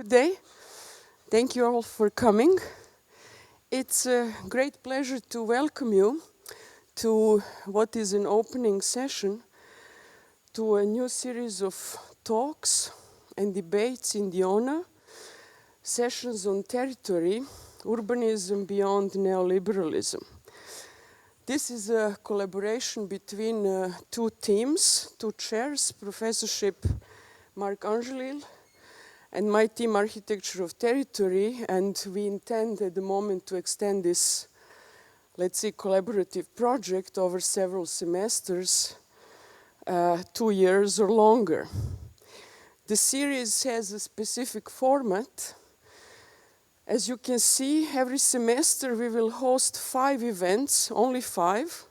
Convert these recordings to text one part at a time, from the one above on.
good day. Thank you all for coming. It's a great pleasure to welcome you to what is an opening session to a new series of talks and debates in the ONA, sessions on territory, urbanism beyond neoliberalism. This is a collaboration between two teams, two chairs, Professorship Marc Angélil and my team Architecture of Territory, and we intend at the moment to extend this, let's say, collaborative project over several semesters, 2 years or longer. The series has a specific format. As you can see, every semester we will host 5 events, only 5,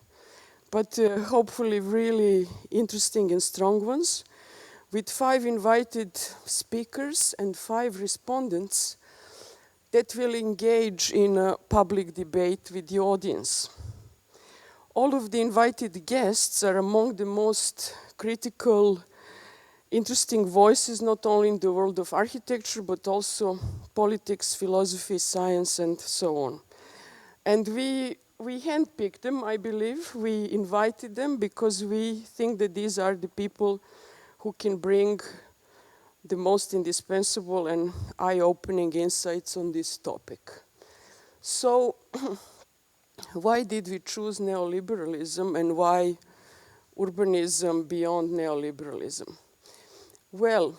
but hopefully really interesting and strong ones, with 5 invited speakers and 5 respondents that will engage in a public debate with the audience. All of the invited guests are among the most critical, interesting voices, not only in the world of architecture, but also politics, philosophy, science, and so on. And we handpicked them, I believe. We invited them because we think that these are the people who can bring the most indispensable and eye-opening insights on this topic. So, why did we choose neoliberalism and why urbanism beyond neoliberalism? Well,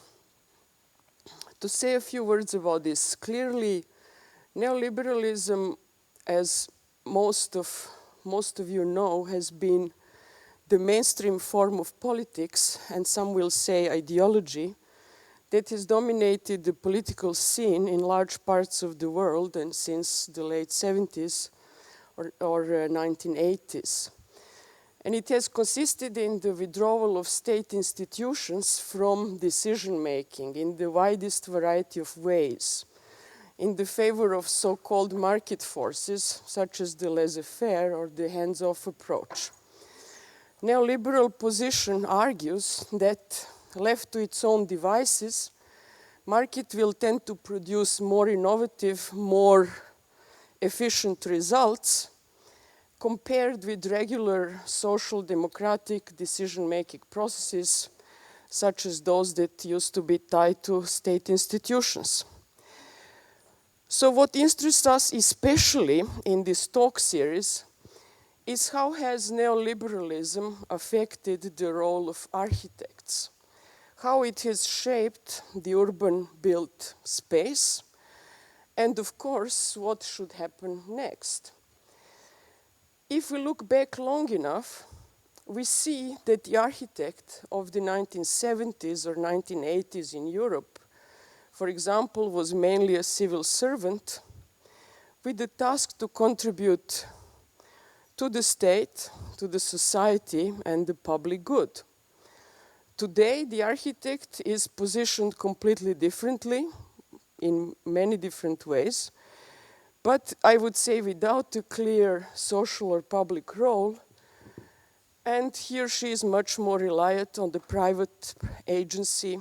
to say a few words about this, clearly neoliberalism, as most of you know, has been the mainstream form of politics, and some will say ideology, that has dominated the political scene in large parts of the world and since the late 70s or 1980s. And it has consisted in the withdrawal of state institutions from decision-making in the widest variety of ways, in the favor of so-called market forces, such as the laissez-faire or the hands-off approach. Neoliberal position argues that, left to its own devices, market will tend to produce more innovative, more efficient results compared with regular social democratic decision-making processes, such as those that used to be tied to state institutions. So what interests us especially in this talk series is how has neoliberalism affected the role of architects, how it has shaped the urban built space, and of course, what should happen next. If we look back long enough, we see that the architect of the 1970s or 1980s in Europe, for example, was mainly a civil servant with the task to contribute to the state, to the society, and the public good. Today, the architect is positioned completely differently in many different ways, but I would say without a clear social or public role, and he or she is much more reliant on the private agency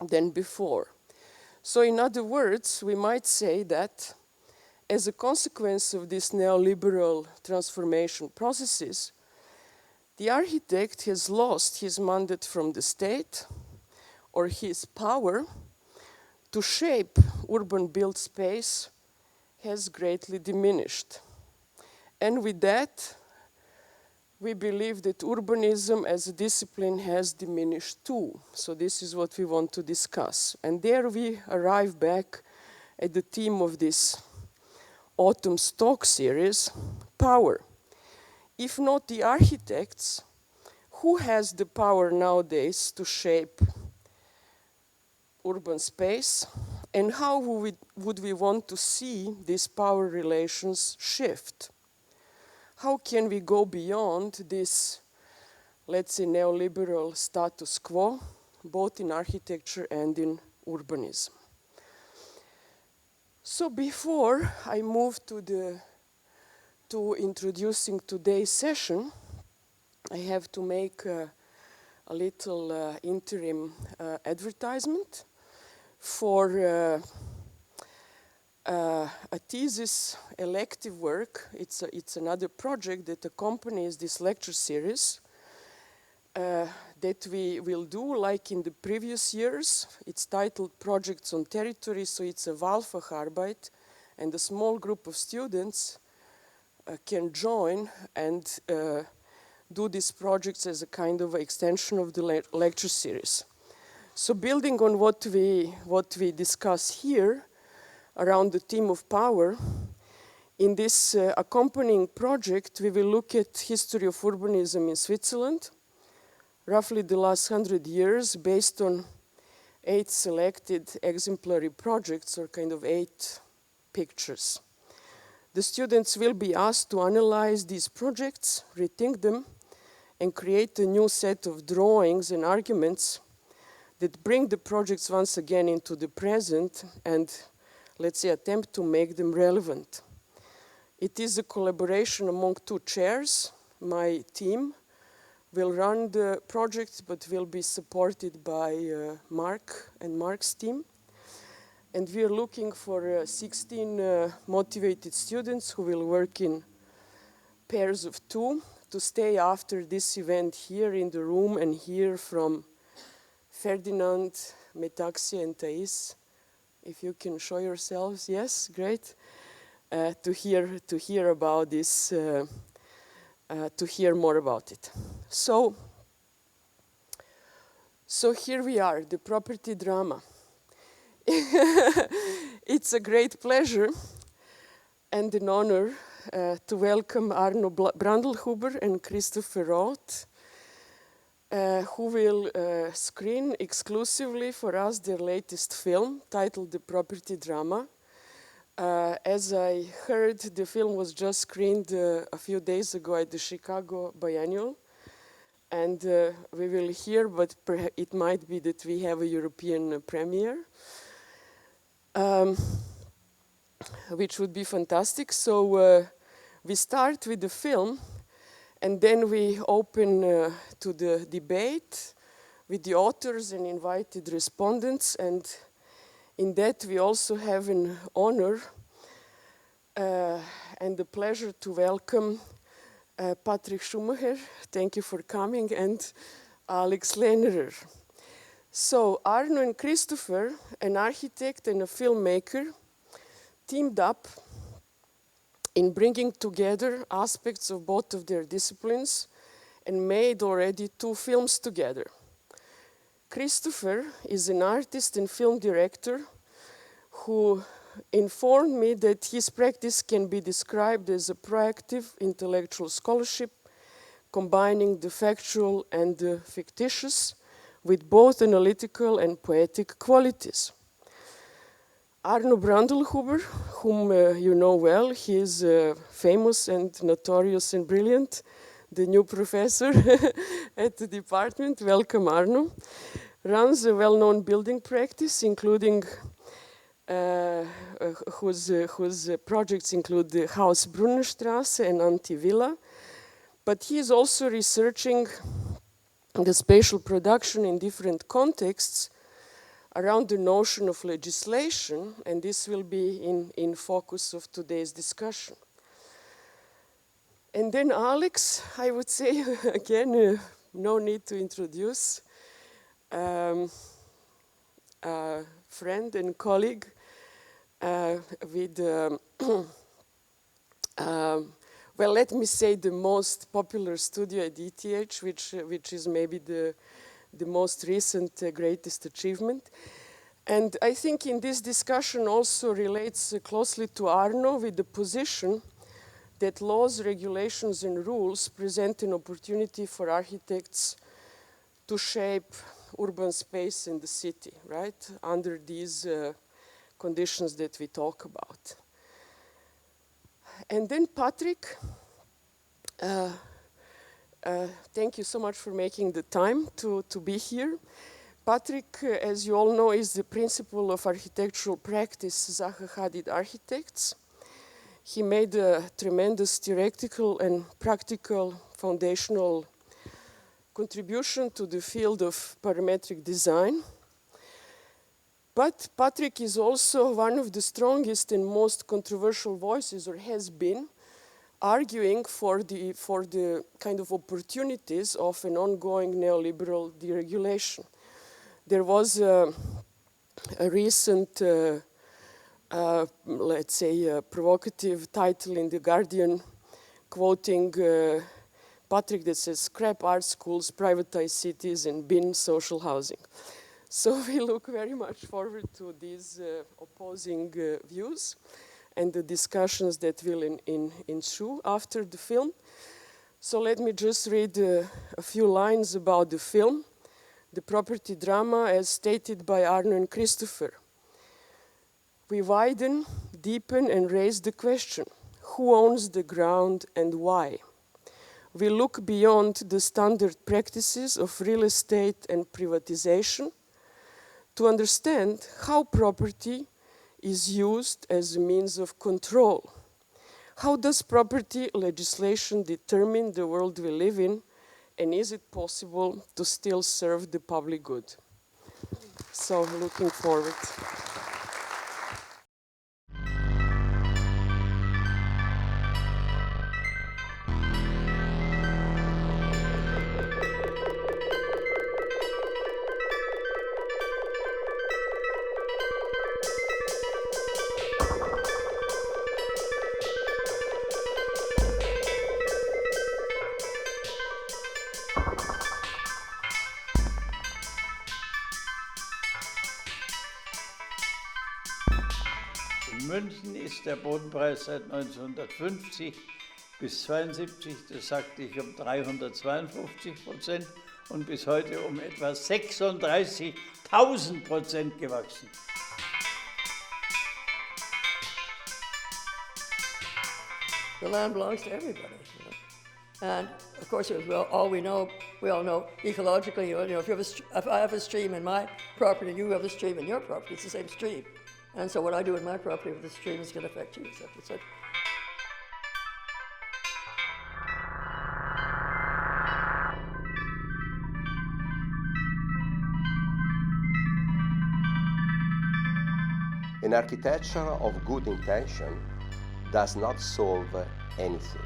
than before. So in other words, we might say that as a consequence of these neoliberal transformation processes, the architect has lost his mandate from the state, or his power to shape urban built space has greatly diminished. And with that, we believe that urbanism as a discipline has diminished too. So this is what we want to discuss. And there we arrive back at the theme of this autumn's talk series, power. If not the architects, who has the power nowadays to shape urban space, and how would we want to see these power relations shift? How can we go beyond this, let's say, neoliberal status quo, both in architecture and in urbanism? So before I move to introducing today's session, I have to make a little interim advertisement. for a thesis elective work. It's another project that accompanies this lecture series that we will do like in the previous years. It's titled Projects on Territory, so it's a Wahlfacharbeit, and a small group of students can join and do these projects as a kind of extension of the lecture series. So building on what we discuss here around the theme of power, in this accompanying project we will look at history of urbanism in Switzerland, roughly the last 100 years, based on 8 selected exemplary projects, or kind of 8 pictures. The students will be asked to analyze these projects, rethink them, and create a new set of drawings and arguments that bring the projects once again into the present and, let's say, attempt to make them relevant. It is a collaboration among 2 chairs. My team will run the project, but will be supported by Marc and Marc's team. And we are looking for 16 motivated students who will work in pairs of 2 to stay after this event here in the room and hear from Ferdinand, Metaxia, and Thais. If you can show yourselves, yes, great. To hear about this, to hear more about it. So here we are, the property drama. It's a great pleasure and an honor to welcome Arno Brandlhuber and Christopher Roth, who will screen exclusively for us their latest film titled The Property Drama. As I heard, the film was just screened a few days ago at the Chicago Biennial. And we will hear, but it might be that we have a European premiere, which would be fantastic. So we start with the film, and then we open to the debate with the authors and invited respondents. And in that we also have an honor and the pleasure to welcome Patrik Schumacher, thank you for coming, and Alex Lehnerer. So Arno and Christopher, an architect and a filmmaker, teamed up in bringing together aspects of both of their disciplines and made already 2 films together. Christopher is an artist and film director who informed me that his practice can be described as a proactive intellectual scholarship, combining the factual and the fictitious with both analytical and poetic qualities. Arno Brandlhuber, whom you know well, he is famous and notorious and brilliant, the new professor at the department. Welcome, Arno. Runs a well-known building practice, including whose projects include the Haus Brunnenstrasse and Antivilla. But he is also researching the spatial production in different contexts around the notion of legislation, and this will be in focus of today's discussion. And then Alex, I would say, again, no need to introduce, a friend and colleague with, well, let me say the most popular studio at ETH, which is maybe the most recent greatest achievement. And I think in this discussion also relates closely to Arno with the position that laws, regulations, and rules present an opportunity for architects to shape urban space in the city, right? Under these conditions that we talk about. And then Patrik, thank you so much for making the time to be here. Patrik, as you all know, is the principal of architectural practice, Zaha Hadid Architects. He made a tremendous theoretical and practical foundational contribution to the field of parametric design. But Patrik is also one of the strongest and most controversial voices, or has been, arguing for the kind of opportunities of an ongoing neoliberal deregulation. There was a recent, let's say, provocative title in The Guardian, quoting Patrik, that says, "Scrap art schools, privatize cities, and bin social housing." So we look very much forward to these opposing views and the discussions that will ensue after the film. So let me just read a few lines about the film. The property drama, as stated by Arno and Christopher. We widen, deepen, and raise the question: who owns the ground and why? We look beyond the standard practices of real estate and privatization to understand how property is used as a means of control. How does property legislation determine the world we live in, and is it possible to still serve the public good? So, looking forward. In München ist der Bodenpreis seit 1950 bis 1972, das sagte ich, um 352% und bis heute um etwa 36.000% gewachsen. The land belongs to everybody. You know? And of course, we all know ecologically, if I have a stream in my property, you have a stream in your property, it's the same stream. And so what I do in my property with the stream is going to affect you, et cetera, et cetera. An architecture of good intention does not solve anything.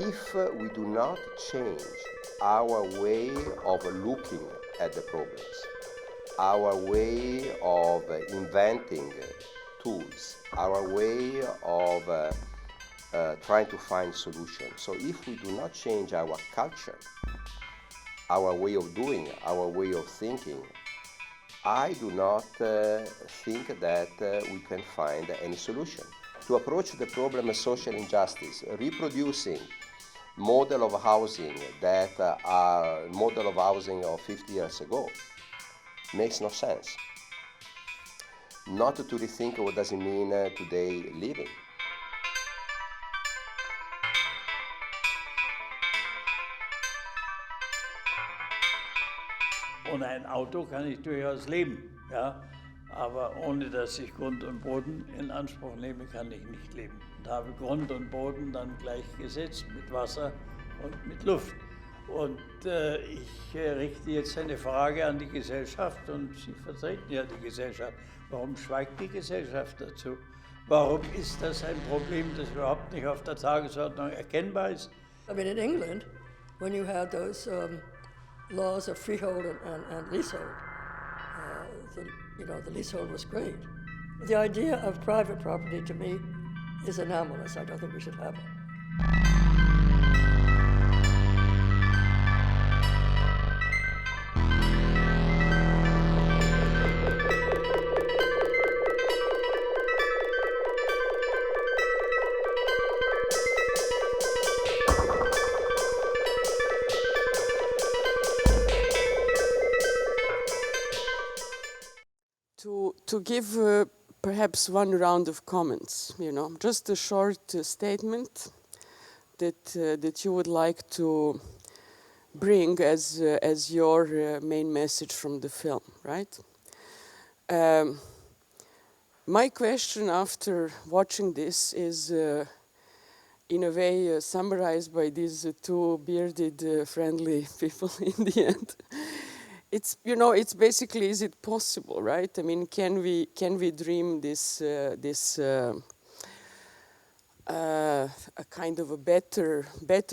If we do not change our way of looking at the problems, our way of inventing tools, our way of trying to find solutions. So if we do not change our culture, our way of doing, our way of thinking, I do not think that we can find any solution. To approach the problem of social injustice, reproducing model of housing that are model of housing of 50 years ago makes no sense. Not to rethink what does it mean today living. Ohne ein Auto kann ich durchaus leben, ja? Aber ohne dass ich Grund und Boden in Anspruch nehme, kann ich nicht leben. Und habe Grund und Boden dann gleichgesetzt mit Wasser und mit Luft. Und ich richte jetzt eine Frage an die Gesellschaft, und Sie vertreten ja die Gesellschaft. Warum schweigt die Gesellschaft dazu? Warum ist das ein Problem, das überhaupt nicht auf der Tagesordnung erkennbar ist? I mean, in England, when you had those laws of freehold and leasehold, the leasehold was great. The idea of private property, to me, is anomalous. I don't think we should have it. To give perhaps one round of comments, just a short statement that you would like to bring as your main message from the film, right? My question after watching this is, in a way summarized by these two bearded, friendly people in the end. It's, you know, it's basically, is it possible, right? I mean, can we dream this a kind of a better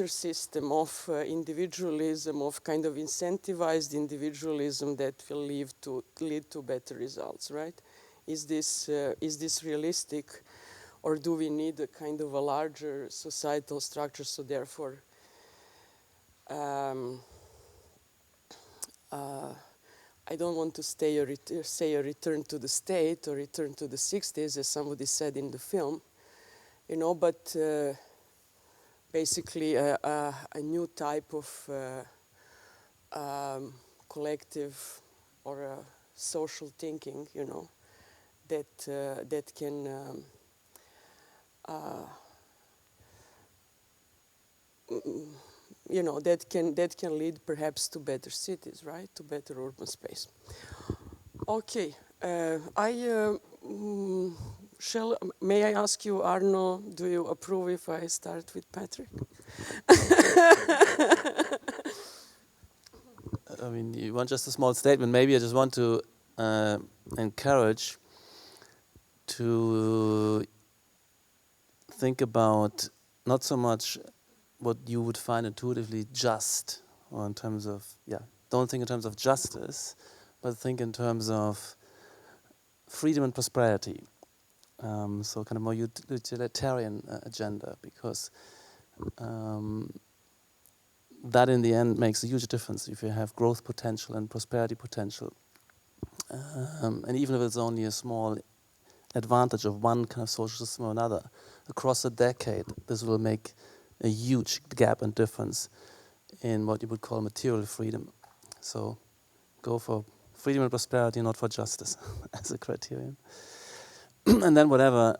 system of individualism, of kind of incentivized individualism that will lead to better results, right? Is this realistic, or do we need a kind of a larger societal structure? So therefore, I don't want to say a return to the state or return to the 60s, as somebody said in the film, you know, but basically a new type of collective or social thinking, you know, that can you know, that can lead perhaps to better cities, right? To better urban space. Okay, may I ask you, Arno, do you approve if I start with Patrik? I mean, you want just a small statement. Maybe I just want to encourage to think about not so much what you would find intuitively just, or in terms of, don't think in terms of justice, but think in terms of freedom and prosperity. So kind of more utilitarian agenda, because that in the end makes a huge difference if you have growth potential and prosperity potential. And even if it's only a small advantage of one kind of social system or another, across a decade, this will make a huge gap and difference in what you would call material freedom. So go for freedom and prosperity, not for justice as a criterion. And then whatever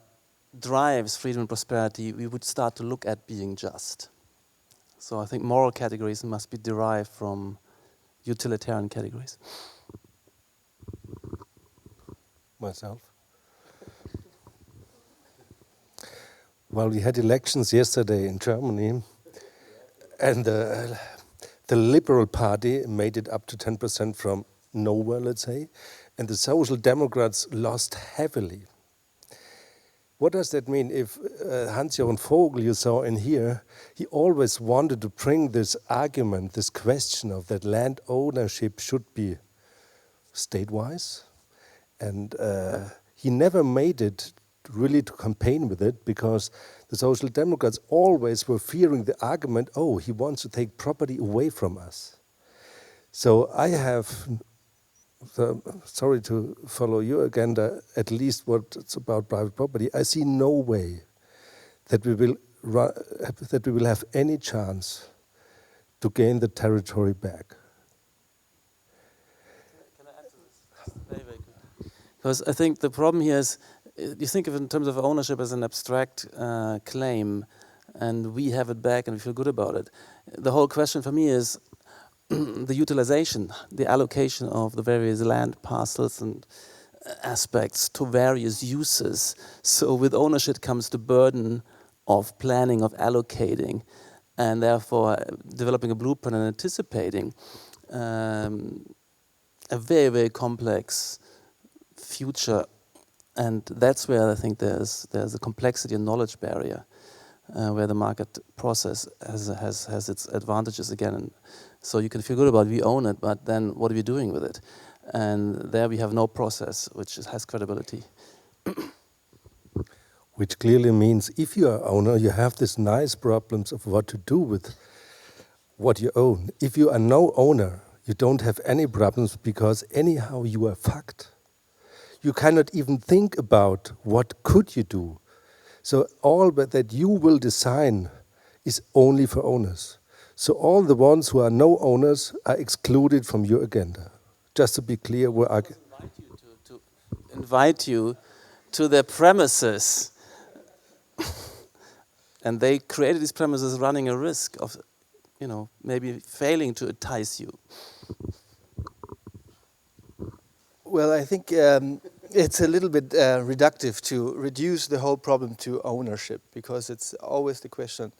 drives freedom and prosperity, we would start to look at being just. So I think moral categories must be derived from utilitarian categories. Myself. Well, we had elections yesterday in Germany, and the Liberal Party made it up to 10% from nowhere, let's say, and the Social Democrats lost heavily. What does that mean? If Hans-Jochen Vogel, you saw in here, he always wanted to bring this argument, this question of that land ownership should be state-wise, and he never made it really to campaign with it, because the Social Democrats always were fearing the argument, oh, he wants to take property away from us. So I have, sorry to follow your agenda, at least what's about private property, I see no way that we will have any chance to gain the territory back. Can I answer this? Very, very quickly. Because I think the problem here is, you think of it in terms of ownership as an abstract claim, and we have it back and we feel good about it. The whole question for me is the utilization, the allocation of the various land parcels and aspects to various uses. So with ownership comes the burden of planning, of allocating, and therefore developing a blueprint and anticipating a very, very complex future. And that's where I think there's a complexity and knowledge barrier, where the market process has its advantages again. And so you can feel good about it, we own it, but then what are we doing with it? And there we have no process which has credibility. Which clearly means if you are owner, you have these nice problems of what to do with what you own. If you are no owner, you don't have any problems, because anyhow you are fucked. You cannot even think about what could you do. So all that you will design is only for owners. So all the ones who are no owners are excluded from your agenda. Just to be clear, invite you to their premises. And they created these premises running a risk of, maybe failing to entice you. Well, I think it's a little bit reductive to reduce the whole problem to ownership, because it's always the question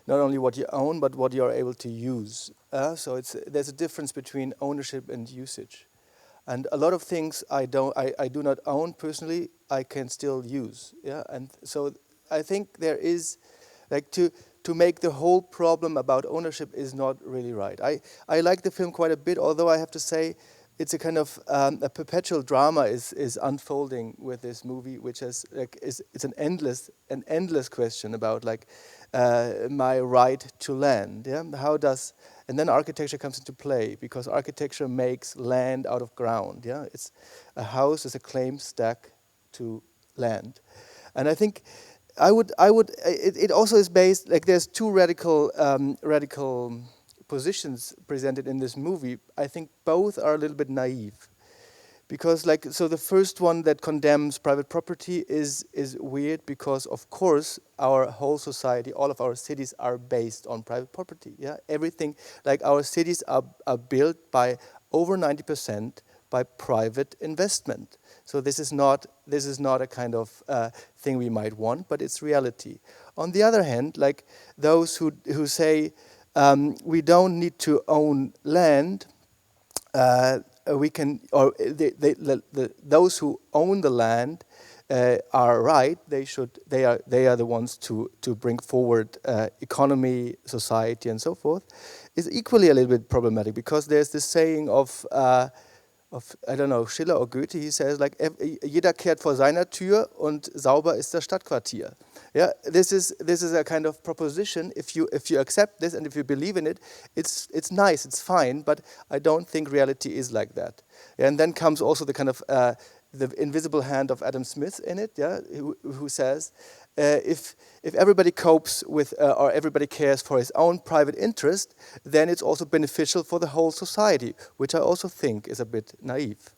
not only what you own but what you're able to use. So there's a difference between ownership and usage, and a lot of things I do not own personally, I can still use. Yeah, and so I think there is like to make the whole problem about ownership is not really right. I like the film quite a bit, although I have to say it's a kind of a perpetual drama is unfolding with this movie, which is an endless question about like my right to land. Yeah, and then architecture comes into play, because architecture makes land out of ground. Yeah, it's a house is a claim stack to land, and I think it also is based, like there's two radical positions presented in this movie. I think both are a little bit naive, because so the first one that condemns private property is weird, because of course our whole society, all of our cities are based on private property. Yeah, everything, like our cities are built by over 90% by private investment. So this is not a kind of thing we might want, but it's reality. On the other hand, like those who say we don't need to own land, we can, or those who own the land are right. They are the ones to bring forward economy, society, and so forth. Is equally a little bit problematic, because there's this saying of I don't know, Schiller or Goethe, he says like jeder kehrt vor seiner Tür und sauber ist das Stadtquartier. Yeah, this is a kind of proposition. If you accept this and if you believe in it, it's nice, it's fine, but I don't think reality is like that. Yeah, and then comes also the kind of the invisible hand of Adam Smith in it. Yeah, who says if everybody copes with or everybody cares for his own private interest, then it's also beneficial for the whole society, which I also think is a bit naive.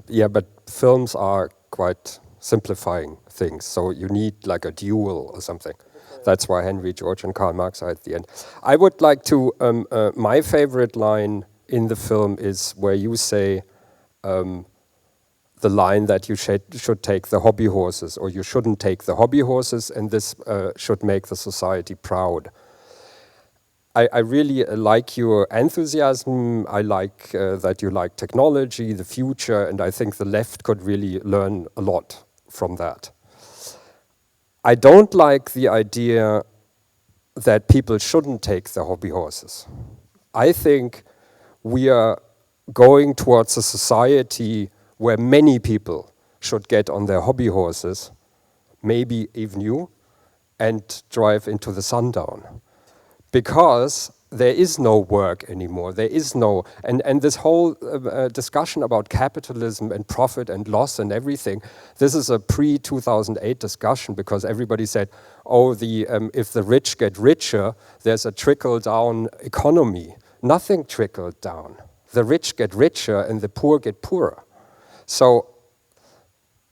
Yeah, but films are quite simplifying things, so you need like a duel or something. That's why Henry George and Karl Marx are at the end. I would like to, my favorite line in the film is where you say the line that you should take the hobby horses, or you shouldn't take the hobby horses, and this should make the society proud. I really like your enthusiasm. I like that you like technology, the future, and I think the left could really learn a lot from that. I don't like the idea that people shouldn't take the hobby horses. I think we are going towards a society where many people should get on their hobby horses, maybe even you, and drive into the sundown. Because there is no work anymore, there is no, and this whole discussion about capitalism and profit and loss and everything, this is a pre-2008 discussion, because everybody said, oh, if the rich get richer, there's a trickle-down economy. Nothing trickled down. The rich get richer and the poor get poorer. So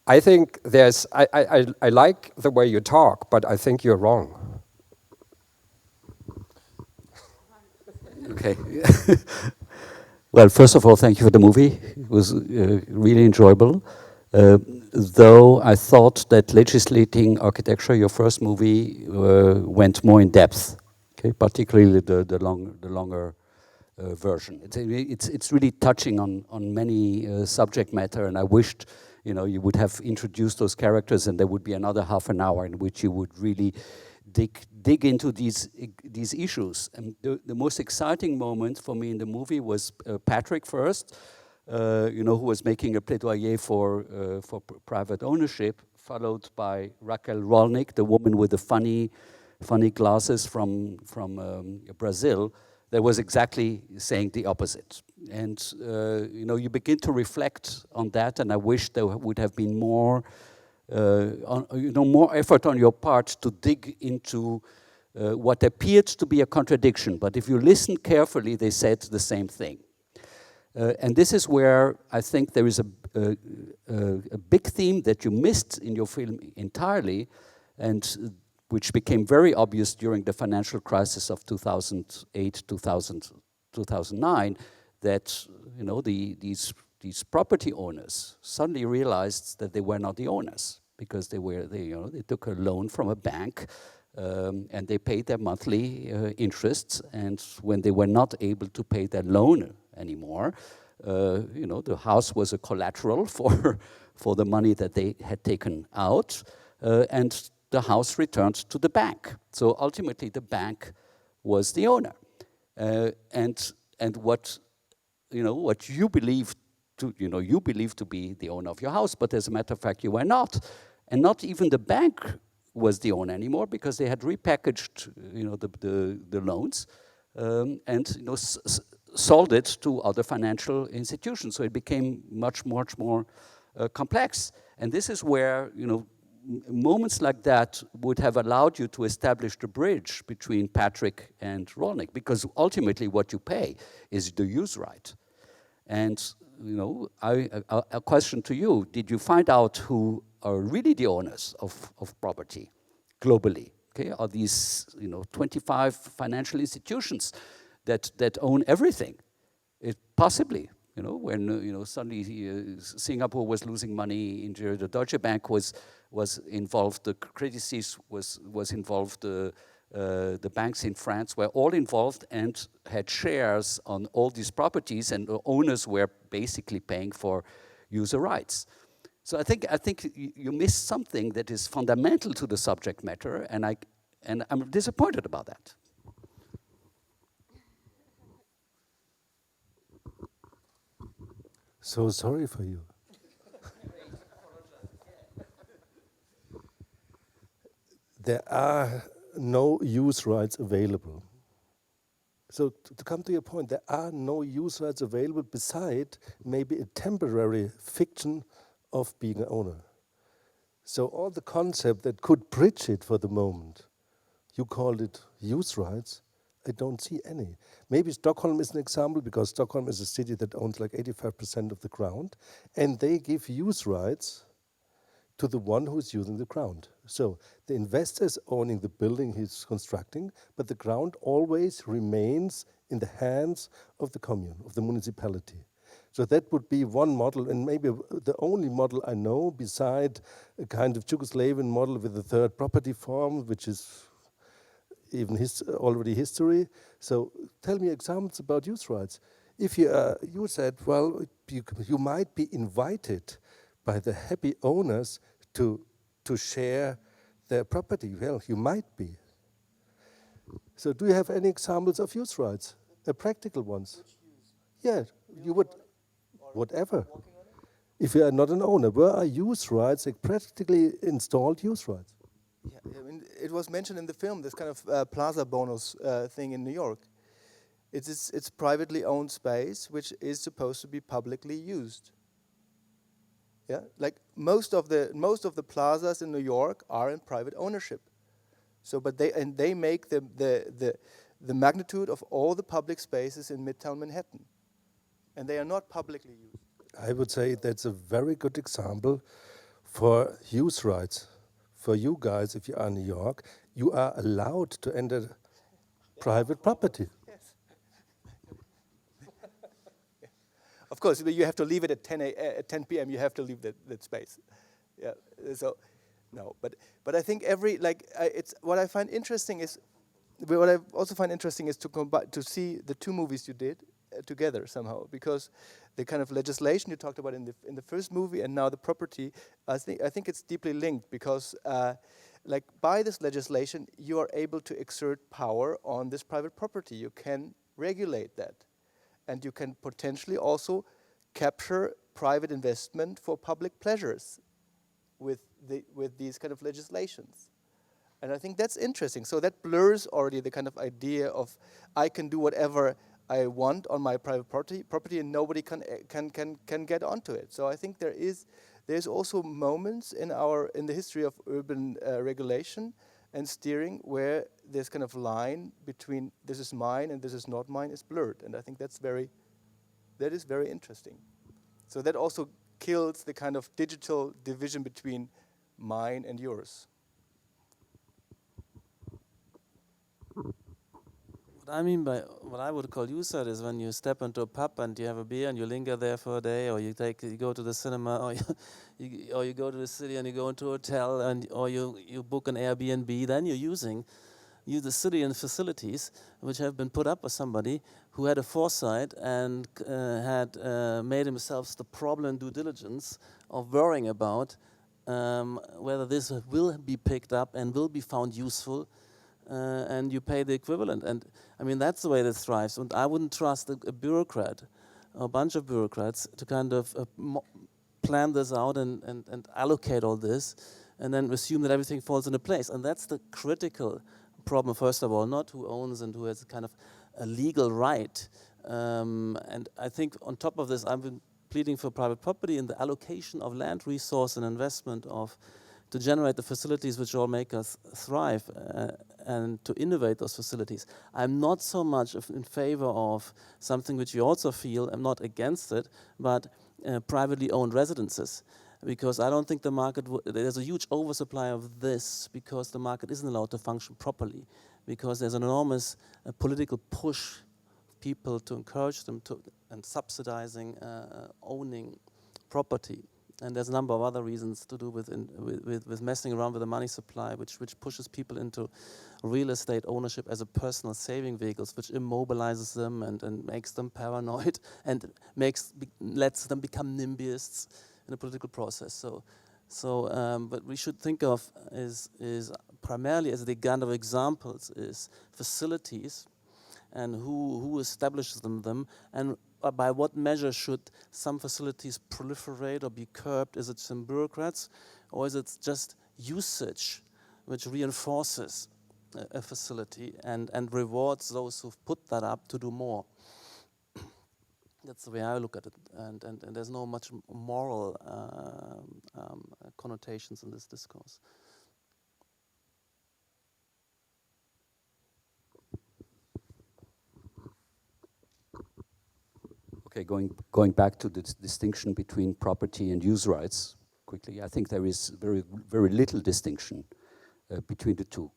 I think I like the way you talk, but I think you're wrong. Okay. Well, first of all, thank you for the movie. It was really enjoyable. Though I thought that Legislating Architecture, your first movie, went more in depth. Okay, particularly the longer version. It's really touching on many subject matter, and I wished you would have introduced those characters, and there would be another half an hour in which you would really dig into these issues. And the most exciting moment for me in the movie was Patrik first, who was making a plaidoyer for private ownership, followed by Raquel Rolnick, the woman with the funny glasses from Brazil, that was exactly saying the opposite. And you begin to reflect on that, and I wish there would have been more effort on your part to dig into what appeared to be a contradiction. But if you listen carefully, they said the same thing. And this is where I think there is a big theme that you missed in your film entirely, and which became very obvious during the financial crisis of 2008, 2009, that these these property owners suddenly realized that they were not the owners because they took a loan from a bank and they paid their monthly interests, and when they were not able to pay their loan anymore, the house was a collateral for the money that they had taken out, and the house returned to the bank. So ultimately, the bank was the owner, and what you believe to be the owner of your house, but as a matter of fact, you were not, and not even the bank was the owner anymore because they had repackaged, the loans, and sold it to other financial institutions. So it became much more complex. And this is where, moments like that would have allowed you to establish the bridge between Patrik and Rolnik, because ultimately what you pay is the use right. And, a question to you, did you find out who are really the owners of property globally? Okay, are these 25 financial institutions that own everything? Possibly, when suddenly Singapore was losing money, the Deutsche Bank was involved, the Credit Suisse was involved, the banks in France were all involved and had shares on all these properties, and the owners were basically paying for user rights. So I think you missed something that is fundamental to the subject matter, and I'm disappointed about that. So sorry for you. There are no use rights available. So to come to your point, there are no use rights available beside maybe a temporary fiction of being an owner. So all the concept that could bridge it for the moment, you called it use rights, I don't see any. Maybe Stockholm is an example, because Stockholm is a city that owns like 85% of the ground, and they give use rights to the one who's using the ground. So the investor is owning the building he's constructing, but the ground always remains in the hands of the commune, of the municipality. So that would be one model, and maybe the only model I know beside a kind of Yugoslavian model with a third property form, which is even already history. So tell me examples about use rights. If you said, well, you might be invited by the happy owners to share their property. Well, you might be. So do you have any examples of use rights? Practical ones? Yeah, you would, whatever. If you are not an owner, where are use rights, like practically installed use rights? Yeah, I mean, it was mentioned in the film, this kind of plaza bonus thing in New York. It's privately owned space which is supposed to be publicly used. Yeah, like most of the plazas in New York are in private ownership. So, but they make the magnitude of all the public spaces in Midtown Manhattan, and they are not publicly used. I would say that's a very good example for use rights. For you guys, if you are in New York, you are allowed to enter private property. Yes. Of course, you have to leave it at 10 p.m. You have to leave that space. Yeah. So, no, but I think it's what I find interesting is, what I also find interesting is to see the two movies you did together somehow, because the kind of legislation you talked about in the first movie and now the property, I think it's deeply linked, because like by this legislation you are able to exert power on this private property. You can regulate that, and you can potentially also capture private investment for public pleasures with these kind of legislations. And I think that's interesting. So that blurs already the kind of idea of I can do whatever I want on my private property and nobody can get onto it. So I think there's also moments in the history of urban regulation and steering where this kind of line between this is mine and this is not mine is blurred. And I think that is very interesting. So that also kills the kind of digital division between mine and yours. What I mean by what I would call usage is when you step into a pub and you have a beer and you linger there for a day, or you go to the cinema, or you go to the city and you go into a hotel, or you book an Airbnb. Then you're using the city and facilities which have been put up by somebody who had a foresight and had made himself the problem due diligence of worrying about whether this will be picked up and will be found useful, and you pay the equivalent. And I mean, that's the way this thrives. And I wouldn't trust a bureaucrat, a bunch of bureaucrats, to kind of plan this out and allocate all this, and then assume that everything falls into place. And that's the critical problem, first of all, not who owns and who has kind of a legal right. And I think on top of this, I've been pleading for private property in the allocation of land resource and investment to generate the facilities which all make us thrive and to innovate those facilities. I'm not so much in favor of something which you also feel, I'm not against it, but privately owned residences. Because I don't think the market, there's a huge oversupply of this because the market isn't allowed to function properly. Because there's an enormous political push of people to encourage them to, and subsidizing owning property. And there's a number of other reasons to do with messing around with the money supply, which pushes people into real estate ownership as a personal saving vehicles, which immobilizes them and makes them paranoid and lets them become NIMBYists in the political process. But we should think of is primarily as the kind of examples is facilities and who establishes them and by what measure should some facilities proliferate or be curbed? Is it some bureaucrats, or is it just usage which reinforces a facility and rewards those who've put that up to do more? That's the way I look at it, and there's no much moral connotations in this discourse. Okay, going back to the distinction between property and use rights quickly, I think there is very little distinction between the two.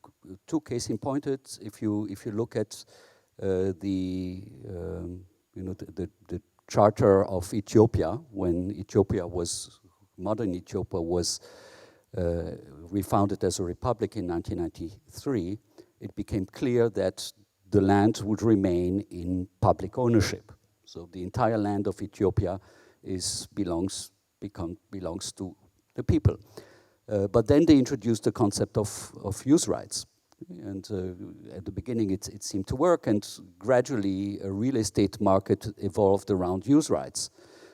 Two case in point. If you look at the charter of Ethiopia, when modern Ethiopia was refounded as a republic in 1993, it became clear that the land would remain in public ownership. So the entire land of Ethiopia belongs to the people. But then they introduced the concept of use rights. And at the beginning it seemed to work, and gradually a real estate market evolved around use rights.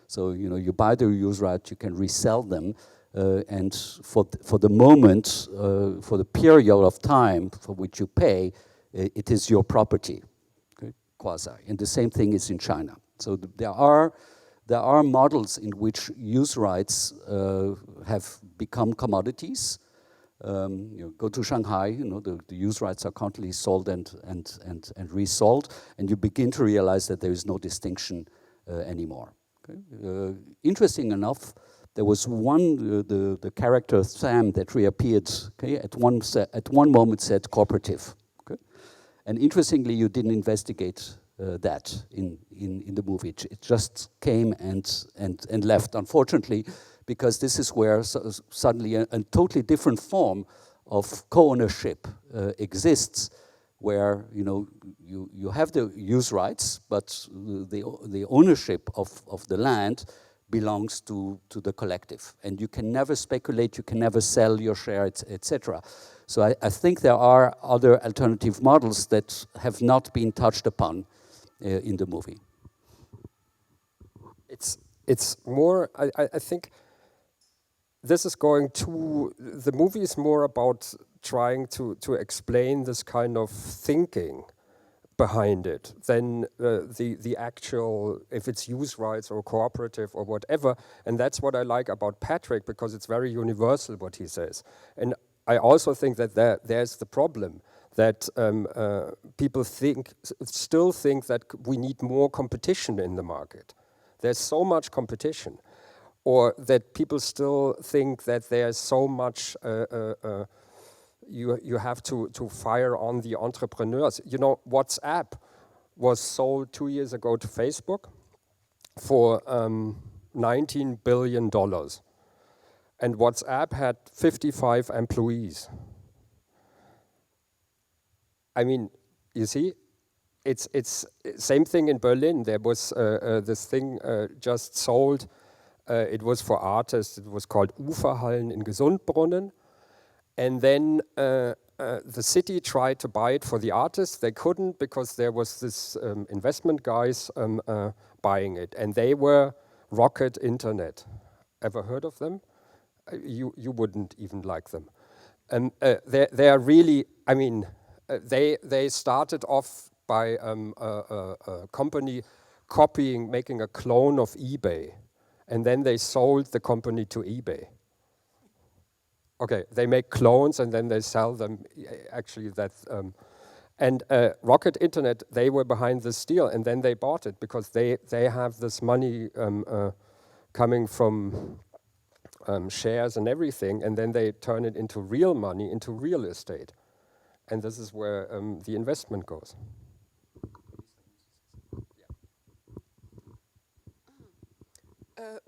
So you buy the use right, you can resell them, and for the moment, for the period of time for which you pay, it is your property, okay? Quasi. And the same thing is in China. So there are models in which use rights have become commodities. Go to Shanghai, the use rights are constantly sold and resold, and you begin to realize that there is no distinction anymore. Okay? Interesting enough, there was the character Sam that reappeared. Okay, at one moment said cooperative. Okay? And interestingly, you didn't investigate that in the movie. It just came and left, unfortunately, because this is where suddenly a totally different form of co-ownership exists, where you have the use rights, but the ownership of the land belongs to the collective, and you can never speculate, you can never sell your share, etc. So I think there are other alternative models that have not been touched upon in the movie. It's more, I think this is going to, the movie is more about trying to explain this kind of thinking behind it than the actual, if it's use rights or cooperative or whatever. And that's what I like about Patrik, because it's very universal what he says. And I also think that there's the problem that people still think that we need more competition in the market. There's so much competition, or that people still think that there's so much you have to fire on the entrepreneurs. WhatsApp was sold 2 years ago to Facebook for $19 billion. And WhatsApp had 55 employees. I mean, you see, it's same thing in Berlin. There was this thing just sold. It was for artists. It was called Uferhallen in Gesundbrunnen. And then the city tried to buy it for the artists. They couldn't because there was this investment guys buying it. And they were Rocket Internet. Ever heard of them? You wouldn't even like them. And they are really, I mean, they started off by a company making a clone of eBay. And then they sold the company to eBay. Okay, they make clones and then they sell them. Actually, that's and Rocket Internet. They were behind this deal, and then they bought it because they have this money coming from shares and everything, and then they turn it into real money, into real estate, and this is where the investment goes.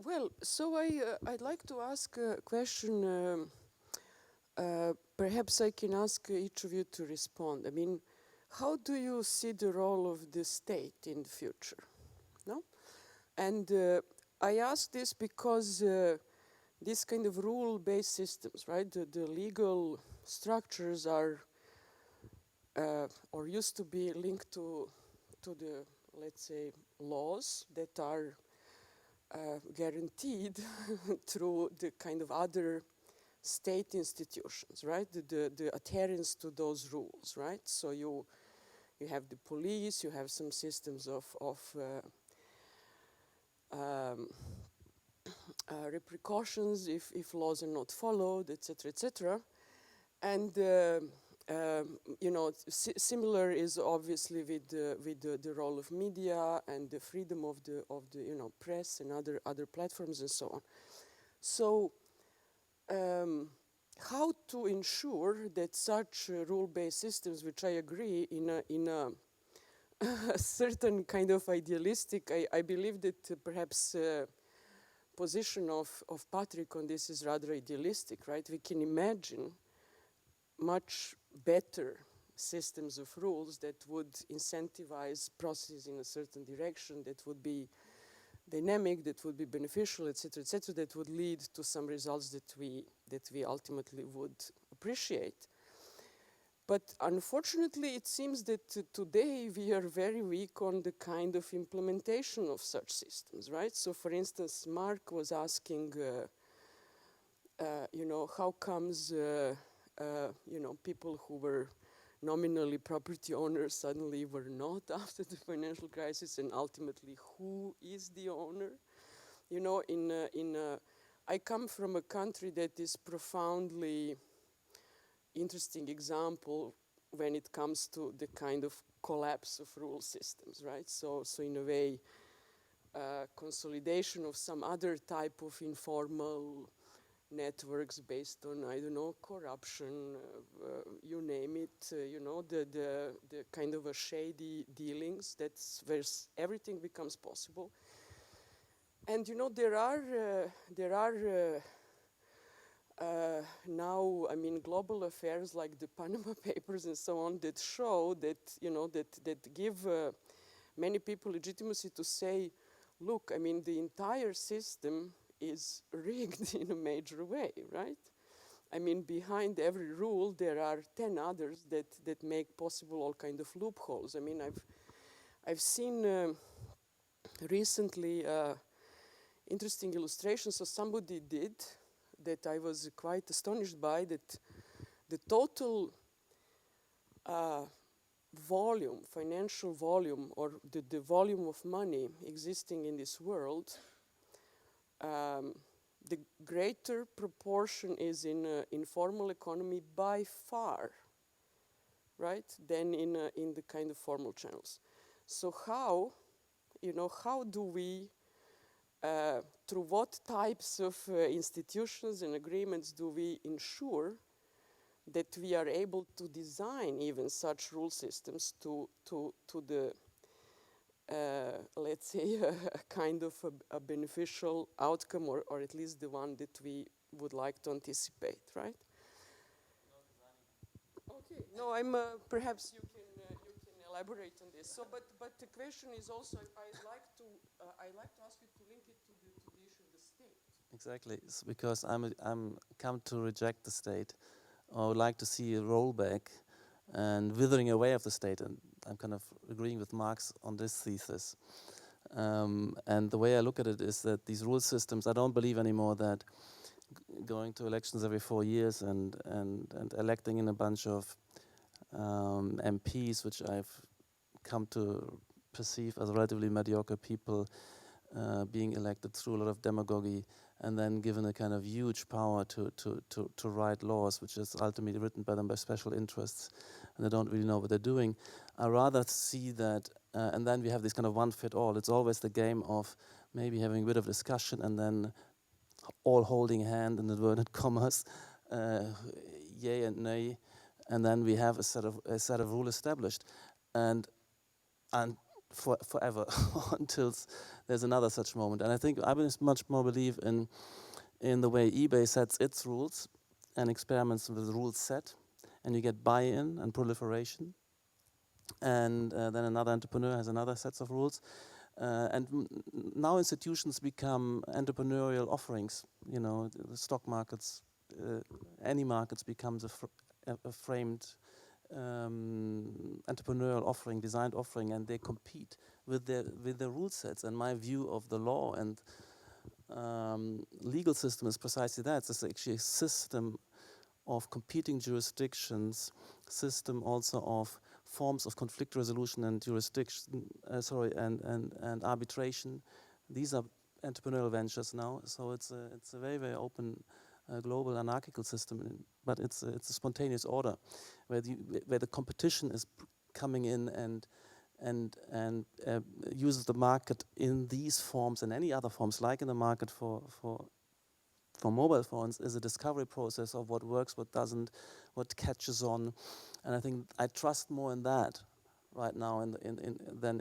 Well, so I'd like to ask a question. Perhaps I can ask each of you to respond. I mean, how do you see the role of the state in the future? No? And I ask this because these kind of rule-based systems, right? The legal structures are, or used to be linked to the, let's say, laws that are guaranteed through the kind of other state institutions, right? The adherence to those rules, right? So you have the police, you have some systems of repercussions if laws are not followed, etc., etc. And you know, similar is obviously with the role of media and the freedom of the you know, press and other platforms and so on. So how to ensure that such rule-based systems, which I agree in a certain kind of idealistic, I believe that perhaps position of Patrik on this is rather idealistic, right? We can imagine much better systems of rules that would incentivize processes in a certain direction, that would be dynamic, that would be beneficial, etc., that would lead to some results that we ultimately would appreciate. But unfortunately, it seems that today we are very weak on the kind of implementation of such systems, right? So, for instance, Marc was asking, you know, how comes, you know, people who were nominally property owners suddenly were not after the financial crisis, and ultimately, who is the owner? You know, I come from a country that is profoundly interesting example when it comes to the kind of collapse of rule systems, right? So in a way, consolidation of some other type of informal networks based on, I don't know, corruption, you name it, you know, the kind of a shady dealings, that's where everything becomes possible. And you know, there are now, I mean, global affairs like the Panama Papers and so on that show that, you know, that give many people legitimacy to say, look, I mean, the entire system is rigged in a major way, right? I mean, behind every rule, there are 10 others that make possible all kind of loopholes. I mean, I've seen recently interesting illustrations. So somebody did that I was quite astonished by, that the total volume, financial volume, or the volume of money existing in this world, the greater proportion is in informal economy by far, right, than in the kind of formal channels. So how, you know, how do we, through what types of institutions and agreements do we ensure that we are able to design even such rule systems to the let's say, a kind of a beneficial outcome, or at least the one that we would like to anticipate, right? Okay. No, perhaps you can elaborate on this. So, but the question is also, I'd like to ask you to link it to the issue of the state. Exactly, it's because I'm come to reject the state, or would like to see a rollback and withering away of the state, and I'm kind of agreeing with Marx on this thesis. And the way I look at it is that these rule systems, I don't believe anymore that going to elections every 4 years and electing in a bunch of MPs, which I've come to perceive as relatively mediocre people, being elected through a lot of demagogy and then given a kind of huge power to write laws, which is ultimately written by them by special interests, and they don't really know what they're doing. I rather see that, and then we have this kind of one-fit-all. It's always the game of maybe having a bit of discussion and then all holding hand in inverted commas, yay and nay, and then we have a set of rule established, and forever until there's another such moment. And I think I much more believe in the way eBay sets its rules and experiments with the rules set, and you get buy-in and proliferation, and then another entrepreneur has another set of rules. Now institutions become entrepreneurial offerings. You know, the stock markets, any markets becomes a framed entrepreneurial offering, designed offering, and they compete with their rule sets. And my view of the law and legal system is precisely that. It's actually a system of competing jurisdictions, system also of forms of conflict resolution and jurisdiction, and arbitration. These are entrepreneurial ventures now, so it's a very, very open global anarchical system, but it's a spontaneous order where the competition is coming in and uses the market in these forms and any other forms, like in the market for mobile phones, is a discovery process of what works, what doesn't, what catches on, and I think I trust more in that right now than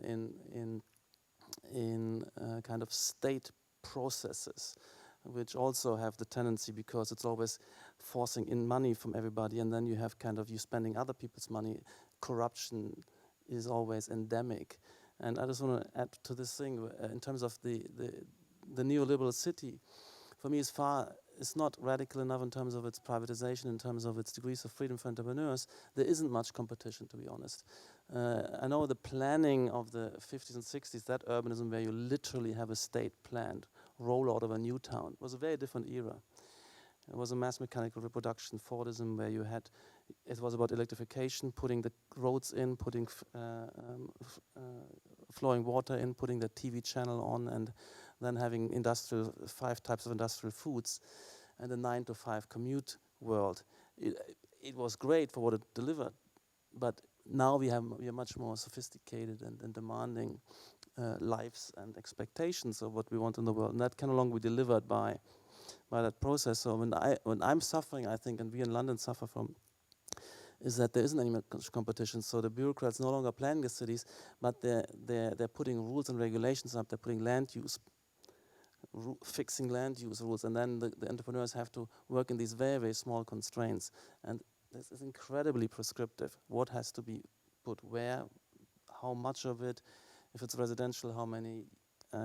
in kind of state processes, which also have the tendency, because it's always forcing in money from everybody, and then you have kind of you spending other people's money. Corruption is always endemic. And I just want to add to this thing, in terms of the neoliberal city, for me it's not radical enough in terms of its privatization, in terms of its degrees of freedom for entrepreneurs. There isn't much competition, to be honest. I know the planning of the 50s and 60s, that urbanism where you literally have a state planned rollout of a new town, was a very different era. It was a mass mechanical reproduction, Fordism, where it was about electrification, putting the roads in, putting flowing water in, putting the TV channel on, and then having 5 types of industrial foods, and a 9-to-5 commute world. It was great for what it delivered, but now we are much more sophisticated and demanding lives and expectations of what we want in the world, and that can no longer be delivered by that process. So when I'm suffering, I think, and we in London suffer from, is that there isn't any much competition. So the bureaucrats no longer planning the cities, but they're putting rules and regulations up. They're putting land use, fixing land use rules, and then the entrepreneurs have to work in these very, very small constraints. And this is incredibly prescriptive. What has to be put where, how much of it, if it's residential, how many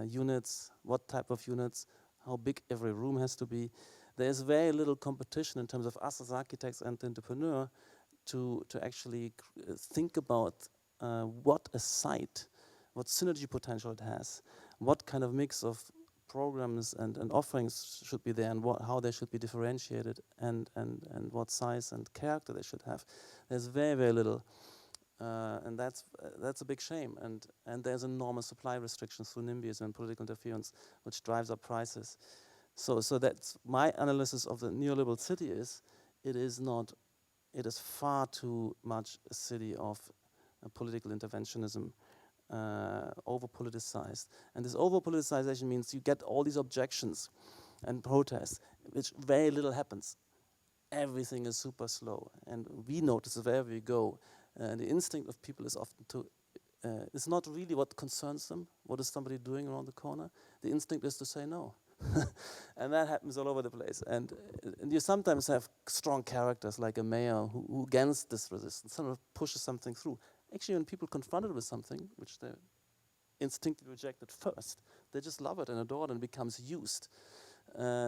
units, what type of units, how big every room has to be. There's very little competition in terms of us as architects and the entrepreneur to actually think about what a site, what synergy potential it has, what kind of mix of programs and offerings should be there, and how they should be differentiated, and what size and character they should have. There's very, very little. And that's a big shame, and there's enormous supply restrictions through NIMBYism and political interference, which drives up prices. So that's my analysis of the neoliberal city. It is far too much a city of political interventionism, over-politicized, and this over-politicization means you get all these objections and protests, which very little happens. Everything is super slow, and we notice wherever we go. The instinct of people is often to it's not really what concerns them. What is somebody doing around the corner? The instinct is to say no. And that happens all over the place. And you sometimes have strong characters like a mayor who against this resistance sort of pushes something through. Actually, when people confronted with something which they instinctively rejected first, they just love it and adore it and becomes used.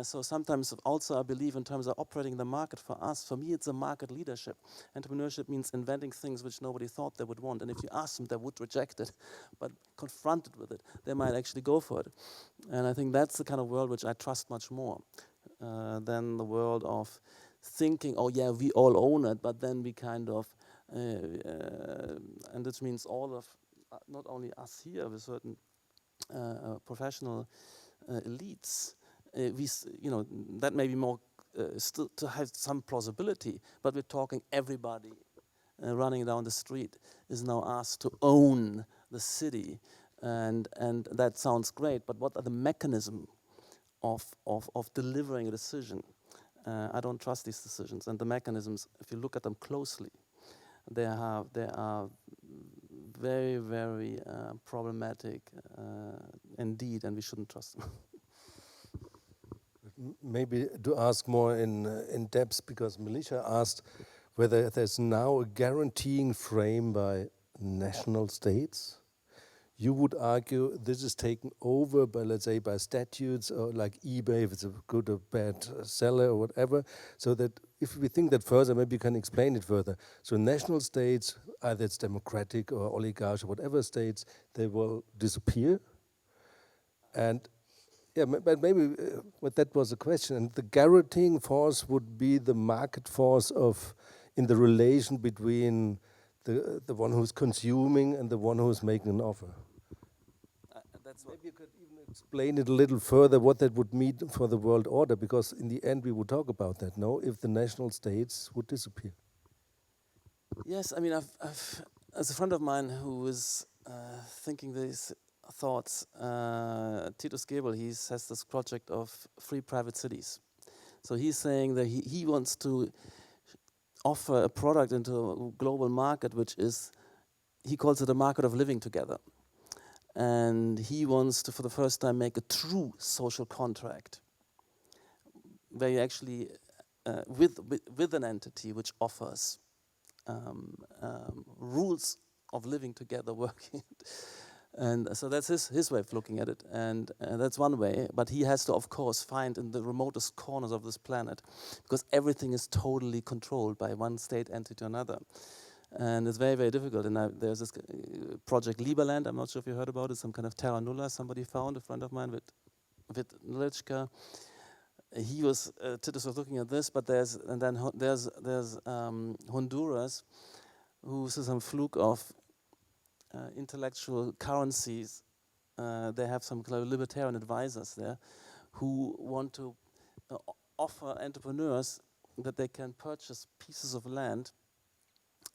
So sometimes also I believe in terms of operating the market for us. For me, it's a market leadership. Entrepreneurship means inventing things which nobody thought they would want. And if you ask them, they would reject it. But confronted with it, they might actually go for it. And I think that's the kind of world which I trust much more than the world of thinking, oh yeah, we all own it, but then we kind of, and this means all of, not only us here with certain professional elites, that may be more still to have some plausibility, but we're talking everybody running down the street is now asked to own the city, and that sounds great, but what are the mechanisms of delivering a decision? I don't trust these decisions, and the mechanisms, if you look at them closely, they are very, very problematic indeed, and we shouldn't trust them. Maybe to ask more in depth, because Milica asked whether there's now a guaranteeing frame by national states. You would argue this is taken over by, let's say, by statutes or like eBay, if it's a good or bad seller or whatever. So that if we think that further, maybe you can explain it further. So national states, either it's democratic or oligarch or whatever states, they will disappear. And yeah, but maybe but that was a question. And the guaranteeing force would be the market force in the relation between the one who's consuming and the one who's making an offer. Maybe you could even explain it a little further what that would mean for the world order, because in the end we would talk about that, no? If the national states would disappear. Yes, I mean, I've as a friend of mine who was thinking these thoughts, Titus Gebel, he has this project of free private cities. So he's saying that he wants to offer a product into a global market, which is, he calls it a market of living together. And he wants to, for the first time, make a true social contract, where you actually, with an entity which offers rules of living together, working. And so that's his way of looking at it, and that's one way. But he has to, of course, find in the remotest corners of this planet, because everything is totally controlled by one state entity to another. And it's very, very difficult. And there's this project Liberland, I'm not sure if you heard about it, some kind of terra nulla somebody found, a friend of mine with Milica. He was, Titus was looking at this, but there's Honduras, who's some fluke of intellectual currencies. They have some kind of libertarian advisors there who want to offer entrepreneurs that they can purchase pieces of land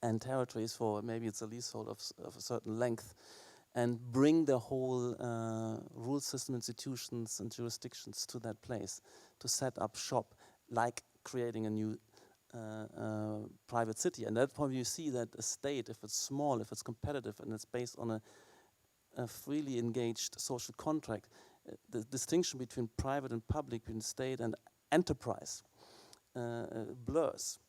and territories for, maybe it's a leasehold of a certain length, and bring the whole rule system, institutions and jurisdictions to that place to set up shop, like creating a new private city. And at that point you see that a state, if it's small, if it's competitive, and it's based on a freely engaged social contract, the distinction between private and public, between state and enterprise blurs,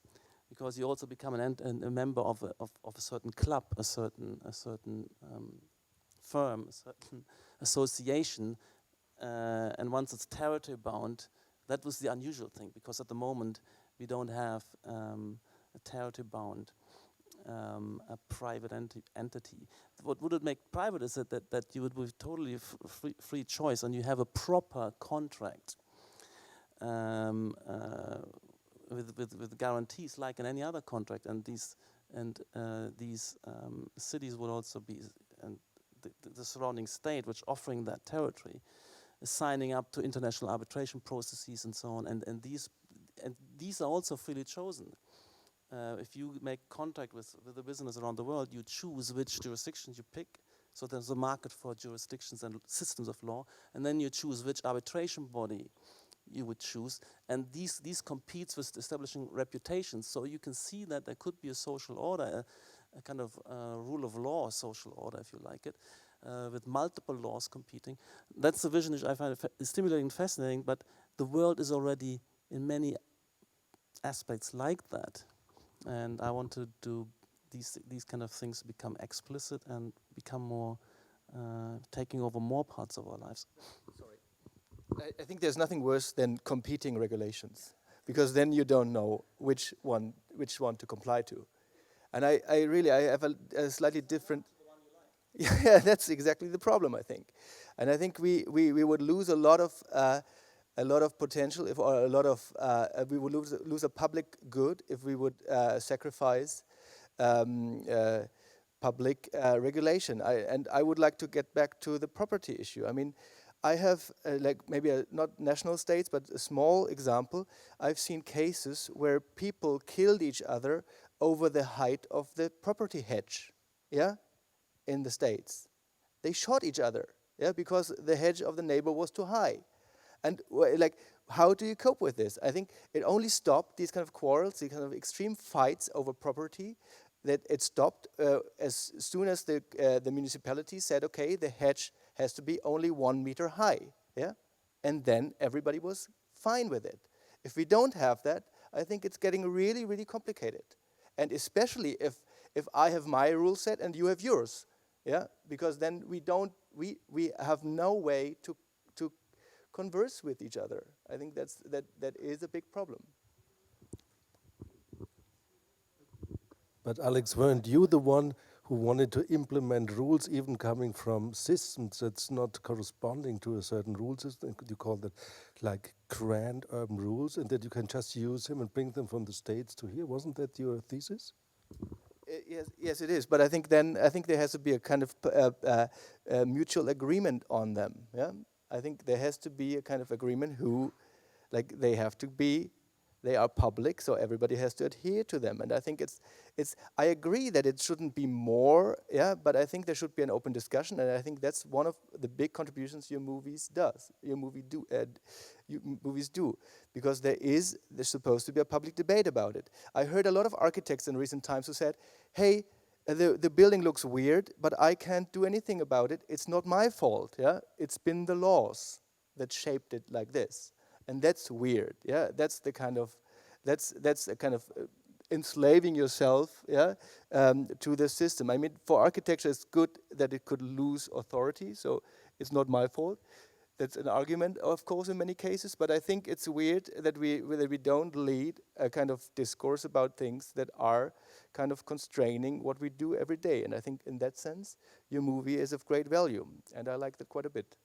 because you also become a member of a certain club, a certain firm, a certain association, and once it's territory bound, that was the unusual thing, because at the moment we don't have a territory bound a private entity. What would it make private is that you would be totally free choice, and you have a proper contract with guarantees like in any other contract, and these cities would also be, and the surrounding state which offering that territory is signing up to international arbitration processes and so on, and these are also freely chosen. If you make contact with the business around the world, you choose which jurisdictions you pick. So there's a market for jurisdictions and systems of law, and then you choose which arbitration body you would choose, and these competes with establishing reputations. So you can see that there could be a social order, a kind of rule of law, social order, if you like it, with multiple laws competing. That's the vision which I find stimulating, fascinating, but the world is already in many aspects like that. And I want to do these kind of things become explicit and become more, taking over more parts of our lives. Sorry. I think there's nothing worse than competing regulations, because then you don't know which one to comply to. And I have a slightly different. Yeah, that's exactly the problem, I think. And I think we would lose a lot of potential, we would lose a public good if we would sacrifice public regulation. I would like to get back to the property issue. I mean, I have not national states, but a small example. I've seen cases where people killed each other over the height of the property hedge. Yeah. In the States, they shot each other, yeah, because the hedge of the neighbor was too high. And how do you cope with this? I think it only stopped these kind of quarrels, these kind of extreme fights over property. That it stopped as soon as the municipality said, okay, the hedge has to be only 1 meter high, yeah, and then everybody was fine with it. If we don't have that, I think it's getting really, really complicated, and especially if I have my rule set and you have yours. Yeah, because then we have no way to converse with each other. I think that is a big problem. But Alex, weren't you the one who wanted to implement rules even coming from systems that's not corresponding to a certain rule system? Could you call that like grand urban rules, and that you can just use them and bring them from the States to here? Wasn't that your thesis? Yes, it is. But I think there has to be a kind of mutual agreement on them. Yeah, I think there has to be a kind of agreement they are public, so everybody has to adhere to them. And I think I agree that it shouldn't be more. Yeah, but I think there should be an open discussion, and I think that's one of the big contributions your movies do, because there's supposed to be a public debate about it. I heard a lot of architects in recent times who said, hey, the building looks weird, but I can't do anything about it. It's not my fault. Yeah, it's been the laws that shaped it like this, and that's weird. Yeah, that's a kind of enslaving yourself, yeah, to the system. I mean, for architecture, it's good that it could lose authority, so it's not my fault. That's an argument, of course, in many cases, but I think it's weird that we don't lead a kind of discourse about things that are kind of constraining what we do every day. And I think in that sense, your movie is of great value, and I like that quite a bit.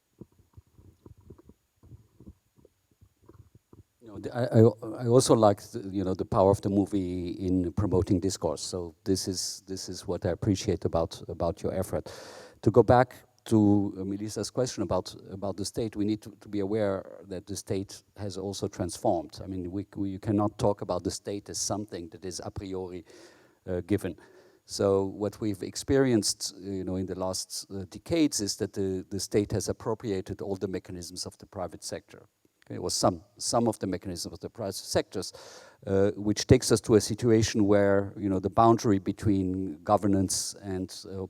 I also like the power of the movie in promoting discourse. So this is what I appreciate about your effort. To go back to Melissa's question about the state, we need to be aware that the state has also transformed. I mean, we cannot talk about the state as something that is a priori given. So what we've experienced, in the last decades is that the state has appropriated all the mechanisms of the private sector. It was some of the mechanisms of the private sectors, which takes us to a situation where the boundary between governance and the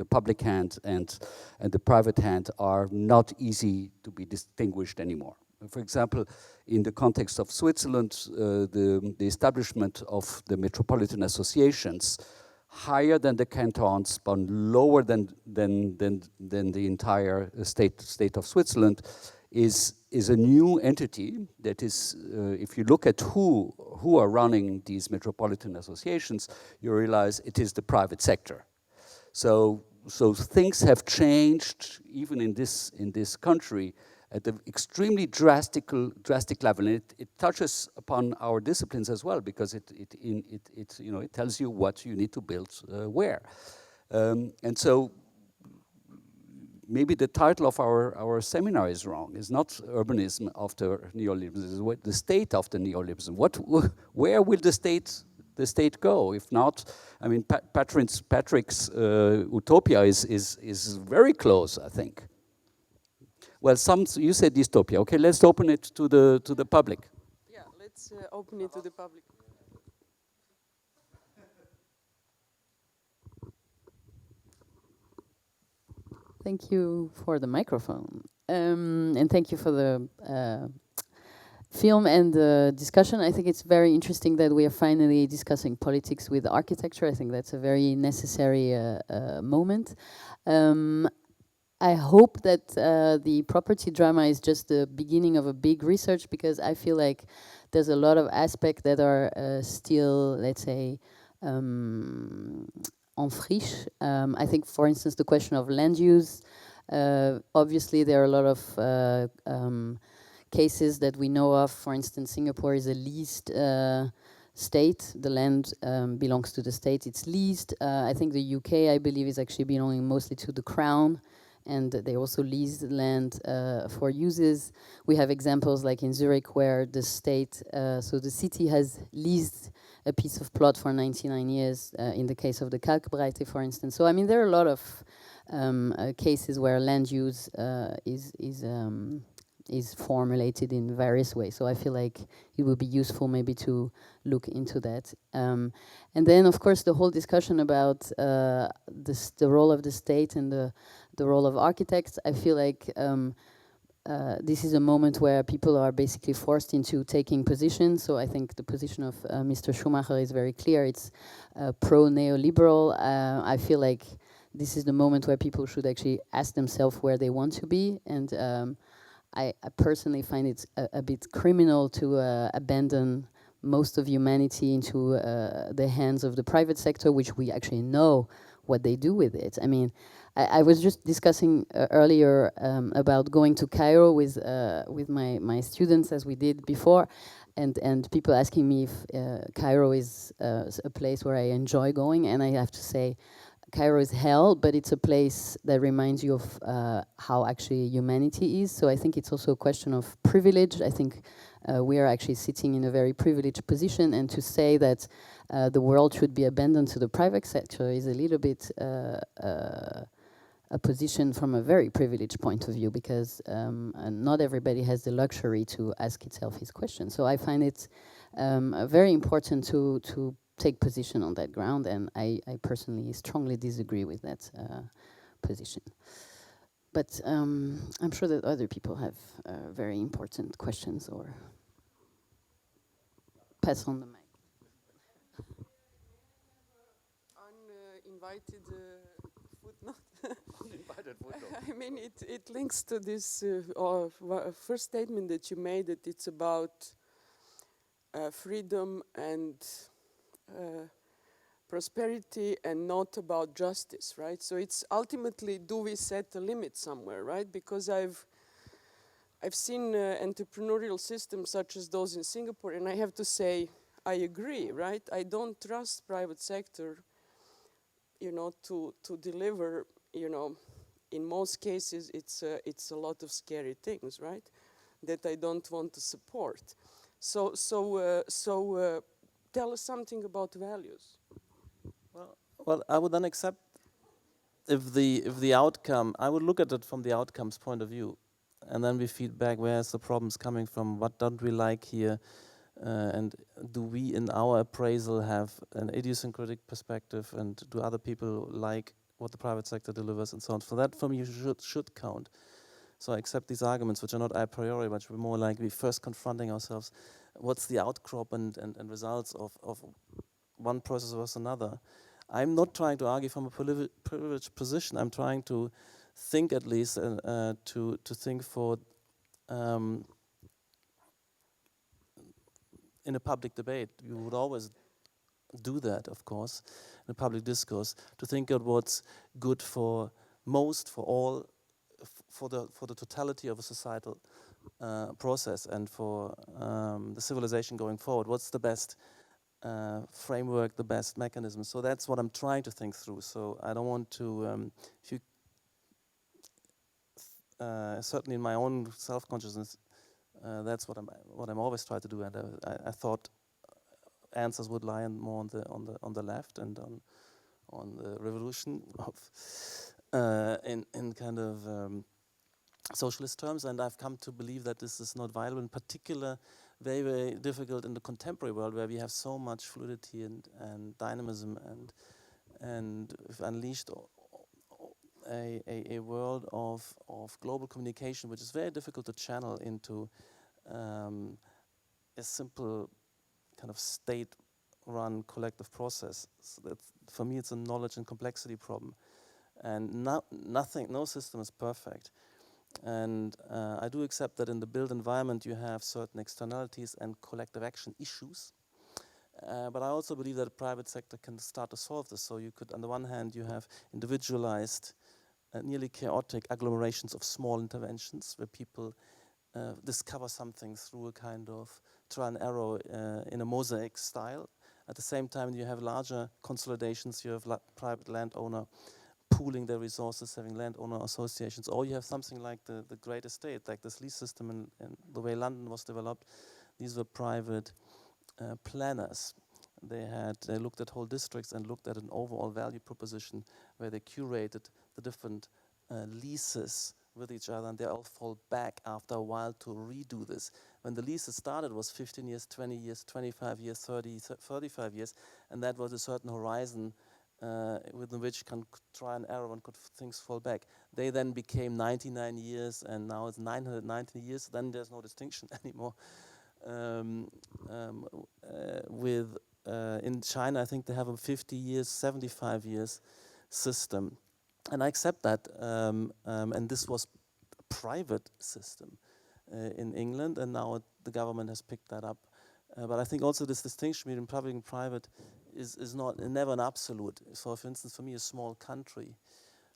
public hand and the private hand are not easy to be distinguished anymore. For example, in the context of Switzerland, the establishment of the metropolitan associations, higher than the cantons but lower than the entire state of Switzerland, is a new entity that is, if you look at who are running these metropolitan associations, you realize it is the private sector. So things have changed even in this country at an extremely drastic level, and it touches upon our disciplines as well, because it tells you what you need to build where, and so. Maybe the title of our seminar is wrong. It's not urbanism after neoliberalism. It's the state after neoliberalism. Where will the state go? If not, I mean, Patrik's utopia is very close, I think. Well, you said dystopia. Okay, let's open it to the public. Yeah, let's open it to the public. Thank you for the microphone. And thank you for the film and the discussion. I think it's very interesting that we are finally discussing politics with architecture. I think that's a very necessary moment. I hope that the property drama is just the beginning of a big research, because I feel like there's a lot of aspects that are still, let's say, en friche. I think, for instance, the question of land use. Obviously, there are a lot of cases that we know of. For instance, Singapore is a leased state. The land belongs to the state. It's leased. I think the UK, I believe, is actually belonging mostly to the Crown, and they also lease the land for uses. We have examples like in Zurich, where the state, so the city has leased a piece of plot for 99 years, in the case of the Kalkbreite, for instance. So, I mean, there are a lot of cases where land use is formulated in various ways. So I feel like it would be useful maybe to look into that. And then, of course, the whole discussion about the role of the state and the role of architects. I feel like this is a moment where people are basically forced into taking position. So I think the position of Mr. Schumacher is very clear. It's pro-neoliberal. I feel like this is the moment where people should actually ask themselves where they want to be. And I personally find it a bit criminal to abandon most of humanity into the hands of the private sector, which we actually know what they do with it. I mean, I was just discussing earlier about going to Cairo with my students, as we did before, and people asking me if Cairo is a place where I enjoy going, and I have to say, Cairo is hell, but it's a place that reminds you of how actually humanity is. So I think it's also a question of privilege. I think we are actually sitting in a very privileged position, and to say that the world should be abandoned to the private sector is a little bit a position from a very privileged point of view, because not everybody has the luxury to ask itself these questions. So I find it very important to take position on that ground, and I personally strongly disagree with that position. But I'm sure that other people have very important questions, or pass on the mic. Uninvited footnote. Uninvited footnote. I mean, it links to this first statement that you made, that it's about freedom and prosperity and not about justice, right? So it's ultimately, do we set a limit somewhere, right? Because I've seen entrepreneurial systems such as those in Singapore, and I have to say, I agree, right? I don't trust private sector, to deliver, in most cases it's a lot of scary things, right? That I don't want to support. So tell us something about values. Well, I would then accept if the outcome, I would look at it from the outcomes point of view, and then we feed back, where is the problems coming from, what don't we like here, and do we in our appraisal have an idiosyncratic perspective, and do other people like what the private sector delivers, and so on. For that, for me, should count. So I accept these arguments, which are not a priori, but more like we first confronting ourselves, what's the outcrop and results of one process versus another. I'm not trying to argue from a privileged position. I'm trying to think, at least, to think for in a public debate. You would always do that, of course, in a public discourse, to think of what's good for most, for all, for the totality of a societal process, and for the civilization going forward. What's the best framework, the best mechanism? So that's what I'm trying to think through. So I don't want to, certainly in my own self-consciousness, that's what I'm always trying to do. And I thought answers would lie more on the left, and on the revolution of in kind of socialist terms, and I've come to believe that this is not viable, in particular very, very difficult in the contemporary world, where we have so much fluidity and dynamism, and if unleashed, a world of global communication, which is very difficult to channel into a simple kind of state-run collective process. So that for me, it's a knowledge and complexity problem, and no system is perfect. And I do accept that in the built environment you have certain externalities and collective action issues. But I also believe that the private sector can start to solve this. So you could, on the one hand, you have individualized, nearly chaotic agglomerations of small interventions where people discover something through a kind of trial and error in a mosaic style. At the same time, you have larger consolidations. You have private landowner pooling their resources, having landowner associations, or you have something like the great estate, like this lease system and the way London was developed. These were private planners. They looked at whole districts and looked at an overall value proposition where they curated the different leases with each other, and they all fall back after a while to redo this. When the leases started, it was 15 years, 20 years, 25 years, 30, 35 years, and that was a certain horizon within which can try and error and could things fall back. They then became 99 years, and now it's 990 years. Then there's no distinction anymore. In China, I think they have a 50 years, 75 years system, and I accept that. And this was a private system in England, and now the government has picked that up. But I think also this distinction between public and private is never an absolute. So, for instance, for me, a small country,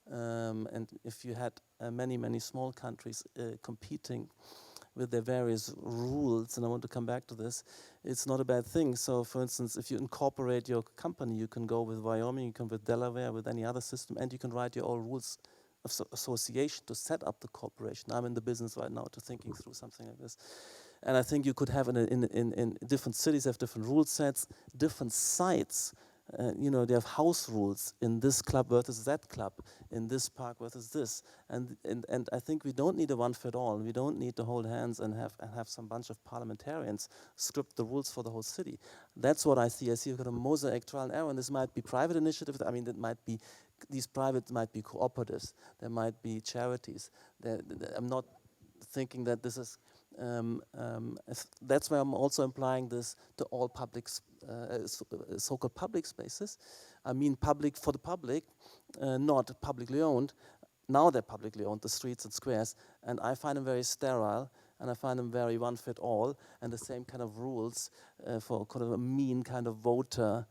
and if you had many small countries competing with their various rules, and I want to come back to this, it's not a bad thing. So, for instance, if you incorporate your company, you can go with Wyoming, you can with Delaware, with any other system, and you can write your own rules of association to set up the corporation. I'm in the business right now to thinking through something like this. And I think you could have in different cities have different rule sets, different sites. They have house rules in this club versus that club, in this park versus this. And I think we don't need a one-fit-all. We don't need to hold hands and have some bunch of parliamentarians script the rules for the whole city. That's what I see. I see a kind of mosaic trial and error, and this might be private initiatives. I mean, these private might be cooperatives. There might be charities. I'm not thinking that this is. That's why I'm also implying this to all public, so-called public spaces. I mean public for the public, not publicly owned. Now they're publicly owned, the streets and squares, and I find them very sterile, and I find them very one-fit-all, and the same kind of rules for kind of a mean kind of voter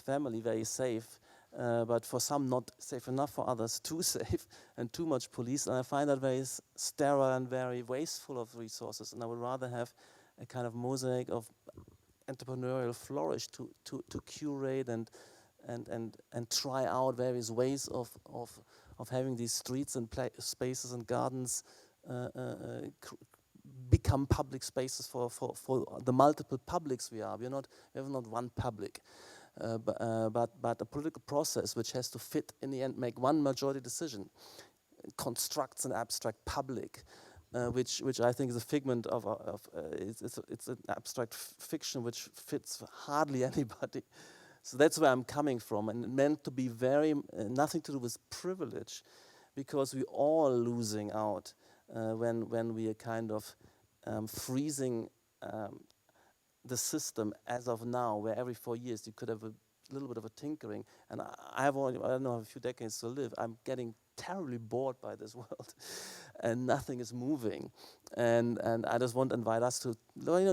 family, very safe. But for some not safe enough, for others too safe, and too much police. And I find that very sterile and very wasteful of resources. And I would rather have a kind of mosaic of entrepreneurial flourish to curate and try out various ways of having these streets and spaces and gardens become public spaces for the multiple publics we are. We have not one public. But a political process which has to fit in the end, make one majority decision, constructs an abstract public, which I think is a figment of it's an abstract fiction which fits hardly anybody. So that's where I'm coming from, and meant to be very nothing to do with privilege, because we're all losing out when we are kind of freezing. The system as of now, where every 4 years you could have a little bit of a tinkering, and I don't know, a few decades to live. I'm getting terribly bored by this world, and nothing is moving, and I just want to invite us to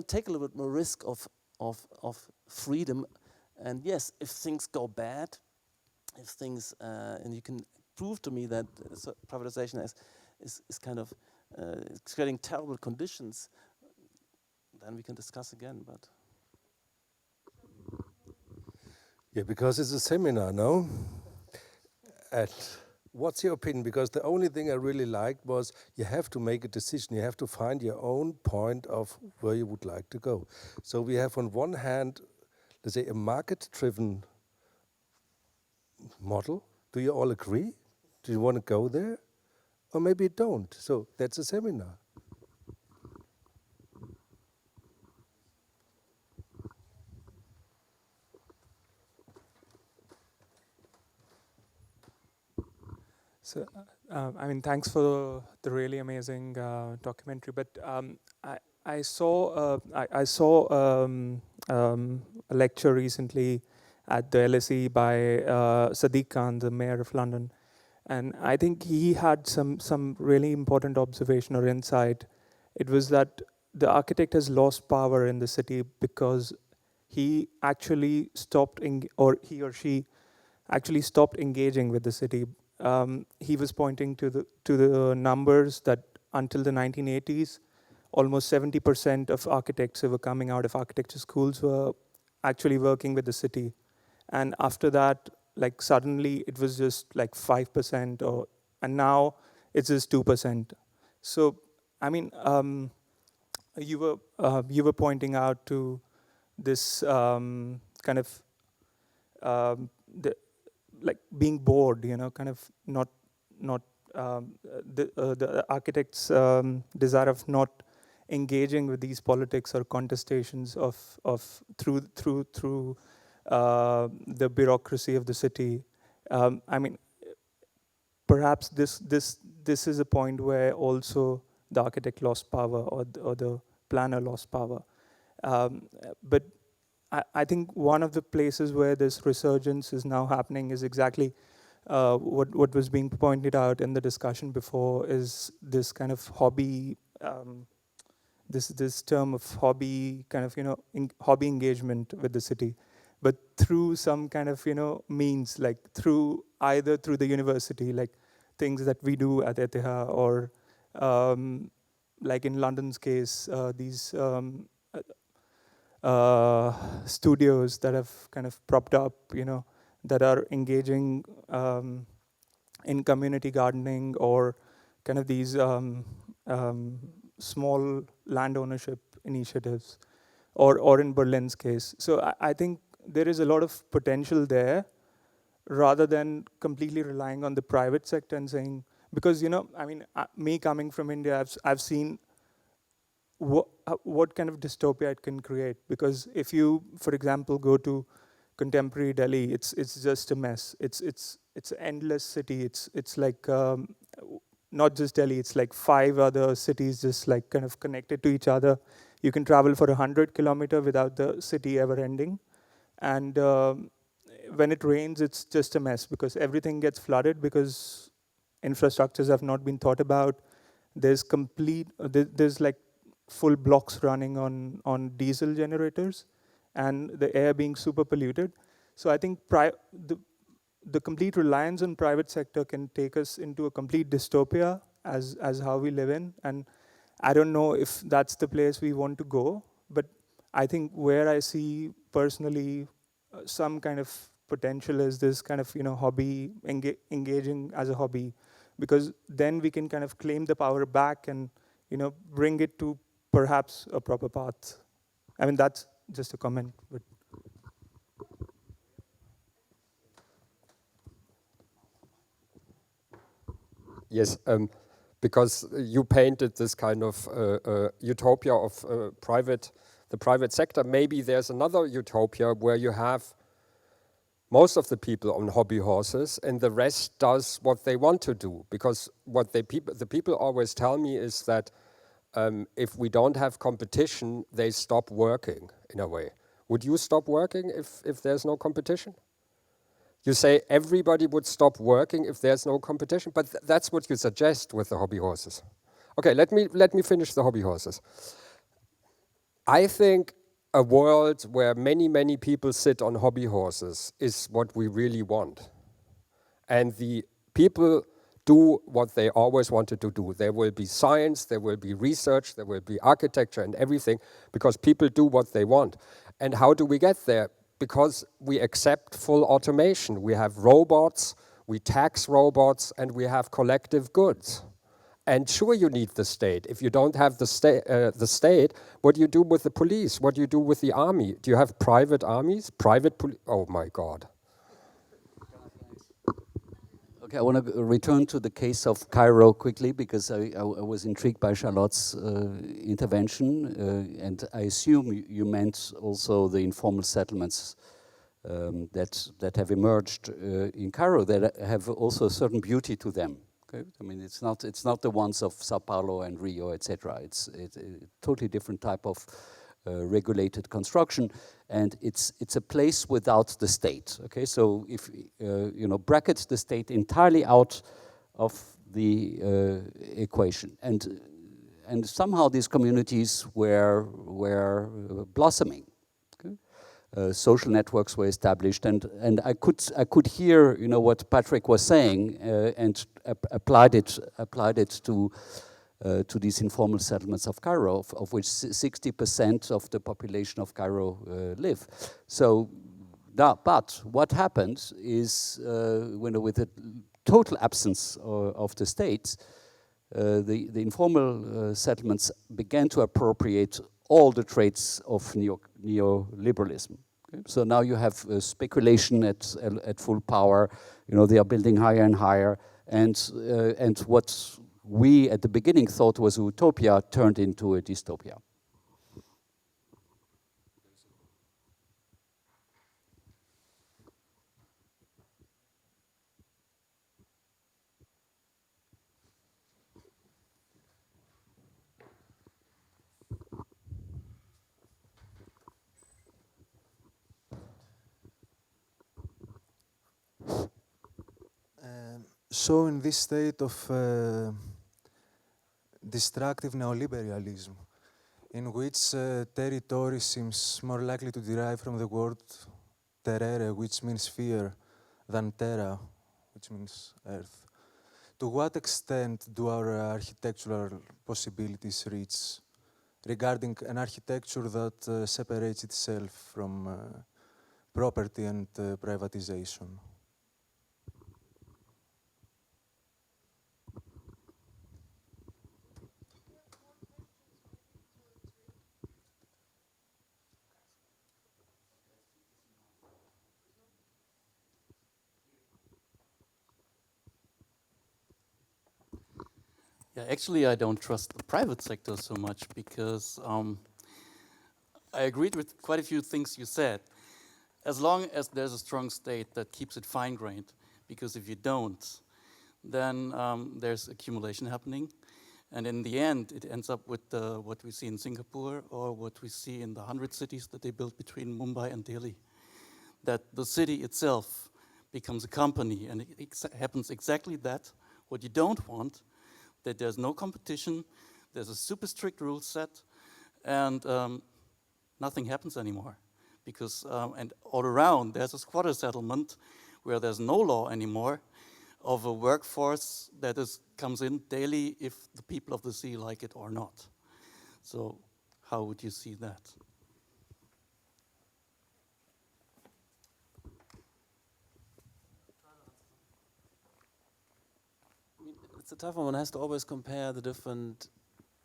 take a little bit more risk of freedom, and yes, if things go bad, if things and you can prove to me that privatization is kind of creating terrible conditions. Then we can discuss again, but... Yeah, because it's a seminar, no? And what's your opinion? Because the only thing I really liked was you have to make a decision. You have to find your own point of where you would like to go. So we have on one hand, let's say, a market-driven model. Do you all agree? Do you want to go there? Or maybe you don't. So that's a seminar. So, I mean, thanks for the really amazing documentary. But I saw a lecture recently at the LSE by Sadiq Khan, the mayor of London, and I think he had some really important observation or insight. It was that the architect has lost power in the city because he actually stopped, or he or she actually stopped engaging with the city. He was pointing to the numbers that until the 1980s, almost 70% of architects who were coming out of architecture schools were actually working with the city. And after that, like suddenly it was just like 5%, and now it's just 2%. So, I mean, you were pointing out to this kind of like being bored, you know, kind of not the architect's desire of not engaging with these politics or contestations of through the bureaucracy of the city. I mean, perhaps this is a point where also the architect lost power, or the planner lost power. But I think one of the places where this resurgence is now happening is exactly what was being pointed out in the discussion before, is this kind of hobby, this term of hobby, kind of, you know, hobby engagement with the city, but through some kind of, you know, means, like either through the university, like things that we do at ETH, or like in London's case, these studios that have kind of propped up, you know, that are engaging in community gardening, or kind of these small land ownership initiatives, or in Berlin's case. So I think there is a lot of potential there, rather than completely relying on the private sector and saying, because, you know, I mean, me coming from India, I've seen what kind of dystopia it can create. Because if you, for example, go to contemporary Delhi, it's just a mess. It's an endless city. It's like not just Delhi. It's like 5 other cities just like kind of connected to each other. You can travel for 100 kilometers without the city ever ending. And when it rains, it's just a mess, because everything gets flooded because infrastructures have not been thought about. There's like full blocks running on diesel generators, and the air being super polluted. So I think the complete reliance on private sector can take us into a complete dystopia as how we live in. And I don't know if that's the place we want to go, but I think where I see personally some kind of potential is this kind of, you know, hobby, engaging as a hobby, because then we can kind of claim the power back and, you know, bring it to perhaps a proper path. I mean, that's just a comment. But yes, because you painted this kind of utopia of the private sector. Maybe there's another utopia where you have most of the people on hobby horses, and the rest does what they want to do. Because what the people always tell me is that if we don't have competition, they stop working, in a way. Would you stop working if there's no competition? You say everybody would stop working if there's no competition, but that's what you suggest with the hobby horses. Okay, let me finish the hobby horses. I think a world where many people sit on hobby horses is what we really want. And the people do what they always wanted to do. There will be science, there will be research, there will be architecture and everything, because people do what they want. And how do we get there? Because we accept full automation. We have robots, we tax robots, and we have collective goods. And sure, you need the state. If you don't have the state, what do you do with the police? What do you do with the army? Do you have private armies? Private police? Oh my God. Okay, I want to return to the case of Cairo quickly, because I was intrigued by Charlotte's intervention, and I assume you meant also the informal settlements that have emerged in Cairo that have also a certain beauty to them. Okay? I mean, it's not the ones of Sao Paulo and Rio, etc. It's a totally different type of regulated construction, and it's a place without the state. Okay, so if bracket the state entirely out of the equation, and somehow these communities were blossoming. Okay? Social networks were established, and I could hear what Patrik was saying and applied it to these informal settlements of Cairo, of which 60% of the population of Cairo live. So, but what happened is, with the total absence of the state, the informal settlements began to appropriate all the traits of neoliberalism. Okay? So now you have speculation at full power. They are building higher and higher, and what we at the beginning thought was a utopia turned into a dystopia. So in this state of destructive neoliberalism, in which territory seems more likely to derive from the word terere, which means fear, than terra, which means earth, to what extent do our architectural possibilities reach regarding an architecture that separates itself from property and privatization? Yeah, actually, I don't trust the private sector so much because I agreed with quite a few things you said. As long as there's a strong state that keeps it fine-grained, because if you don't, then there's accumulation happening. And in the end, it ends up with what we see in Singapore or what we see in the 100 cities that they built between Mumbai and Delhi. That the city itself becomes a company, and it happens exactly that, what you don't want, that there's no competition, there's a super strict rule set, and nothing happens anymore. Because, and all around, there's a squatter settlement where there's no law anymore of a workforce that comes in daily if the people of the sea like it or not. So how would you see that? It's a tough one. One has to always compare the different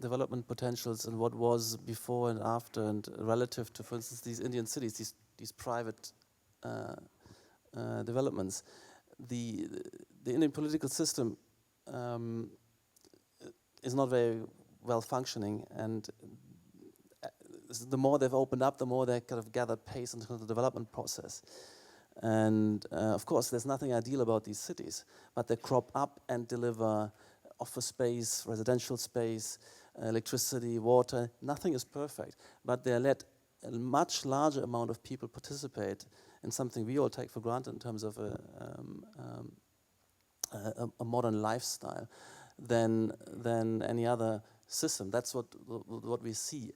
development potentials and what was before and after, and relative to, for instance, these Indian cities, these private developments. The Indian political system is not very well functioning, and the more they've opened up, the more they kind of gathered pace into the development process. And of course, there's nothing ideal about these cities, but they crop up and deliver office space, residential space, electricity, water. Nothing is perfect, but they let a much larger amount of people participate in something we all take for granted in terms of a modern lifestyle than any other system. That's what we see.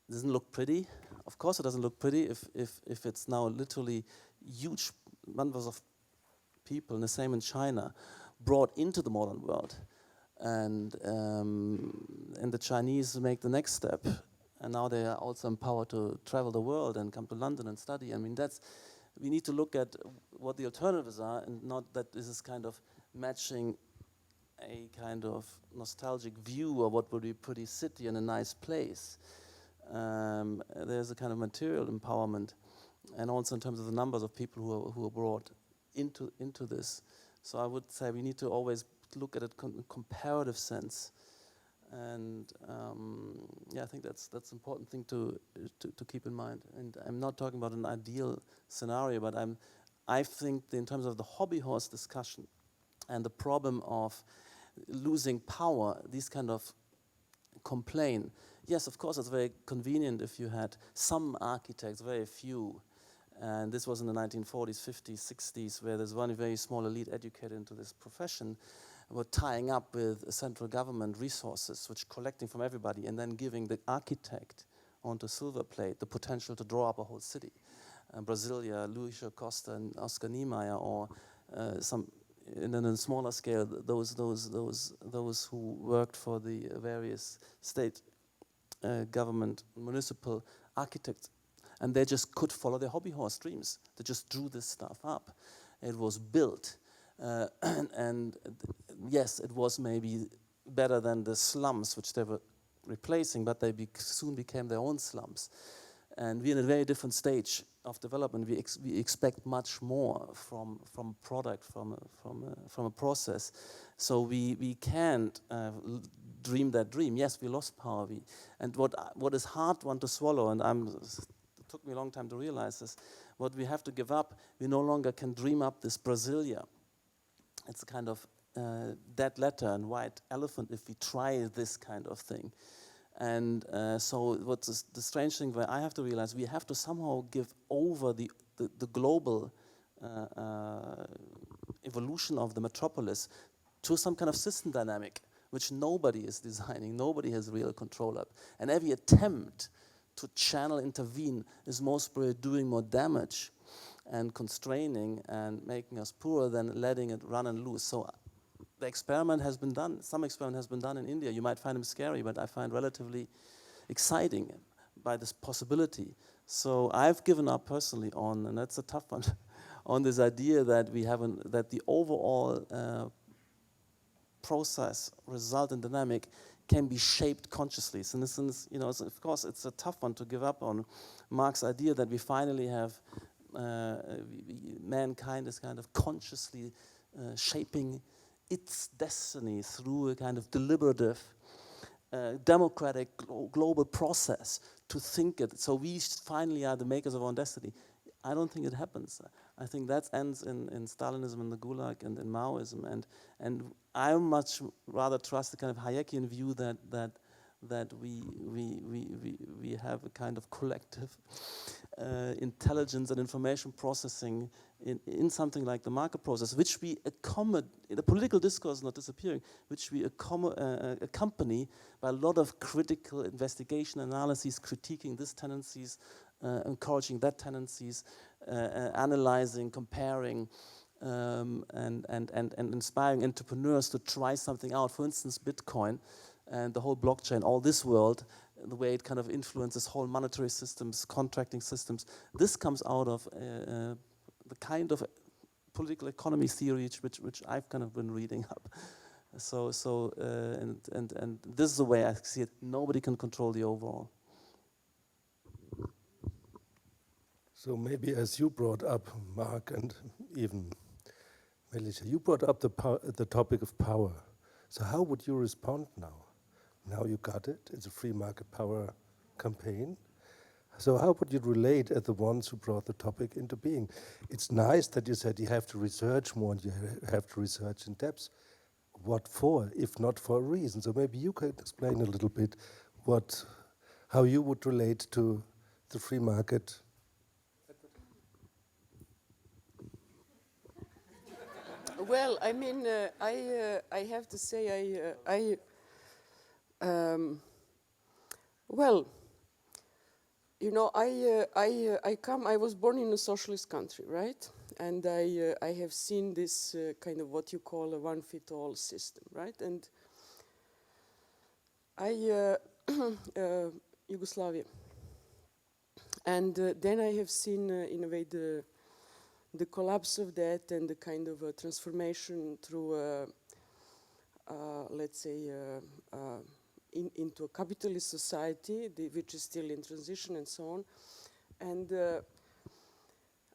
It doesn't look pretty. Of course, it doesn't look pretty if it's now literally huge numbers of people, and the same in China, brought into the modern world, and the Chinese make the next step, and now they are also empowered to travel the world and come to London and study. I mean, we need to look at what the alternatives are, and not that this is kind of matching a kind of nostalgic view of what would be a pretty city and a nice place. There's a kind of material empowerment, and also in terms of the numbers of people who are brought into this. So I would say we need to always look at it in a comparative sense, And yeah, I think that's an important thing to keep in mind. And I'm not talking about an ideal scenario, but I think in terms of the hobby horse discussion and the problem of losing power, these kind of complain. Yes, of course, it's very convenient if you had some architects, very few. And this was in the 1940s, 50s, 60s, where there's one very small elite educated into this profession, were tying up with central government resources, which collecting from everybody, and then giving the architect onto silver plate the potential to draw up a whole city. Brasilia, Luis Costa and Oscar Niemeyer, or some, and then on a smaller scale, those who worked for the various state government, municipal architects, and they just could follow their hobby horse dreams. They just drew this stuff up. It was built, and yes, it was maybe better than the slums which they were replacing, but they soon became their own slums. And we're in a very different stage of development. We expect much more from product, from a process. So we can't dream that dream. Yes, we lost power. And what is hard one to swallow, and it took me a long time to realize this, what we have to give up, we no longer can dream up this Brasilia. It's a kind of dead letter and white elephant if we try this kind of thing. And so what's the strange thing where I have to realize, we have to somehow give over the global evolution of the metropolis to some kind of system dynamic, which nobody is designing, nobody has real control of. And every attempt to channel, intervene, is most probably doing more damage and constraining and making us poorer than letting it run and loose. So the experiment has been done. Some experiment has been done in India. You might find them scary, but I find relatively exciting by this possibility. So I've given up personally on, and that's a tough one, on this idea that that the overall process, result, and dynamic can be shaped consciously. So in this sense, of course, it's a tough one to give up on. Marc's idea that we finally have mankind is kind of consciously shaping its destiny through a kind of deliberative, democratic, global process to think it. So we finally are the makers of our own destiny. I don't think it happens. I think that ends in Stalinism and the Gulag and in Maoism. And I much rather trust the kind of Hayekian view that we have a kind of collective intelligence and information processing in something like the market process, which we accommodate. The political discourse is not disappearing, which we accompany by a lot of critical investigation, analyses, critiquing these tendencies, encouraging that tendencies, analyzing, comparing, and inspiring entrepreneurs to try something out. For instance, Bitcoin and the whole blockchain, all this world, the way it kind of influences whole monetary systems, contracting systems. This comes out of the kind of political economy theory which I've kind of been reading up. And this is the way I see it. Nobody can control the overall. So maybe as you brought up, Marc, and even Milica, you brought up the topic of power. So how would you respond now? Now you got it. It's a free market power campaign. So how would you relate as the ones who brought the topic into being? It's nice that you said you have to research more and you have to research in depth. What for, if not for a reason? So maybe you could explain a little bit how you would relate to the free market. Well, I mean, I have to say, well, you know, I was born in a socialist country, right? And I have seen this kind of what you call a one-fit-all system, right? And Yugoslavia. And then I have seen, in a way, the collapse of that and the kind of transformation through, let's say, into a capitalist society, which is still in transition and so on. And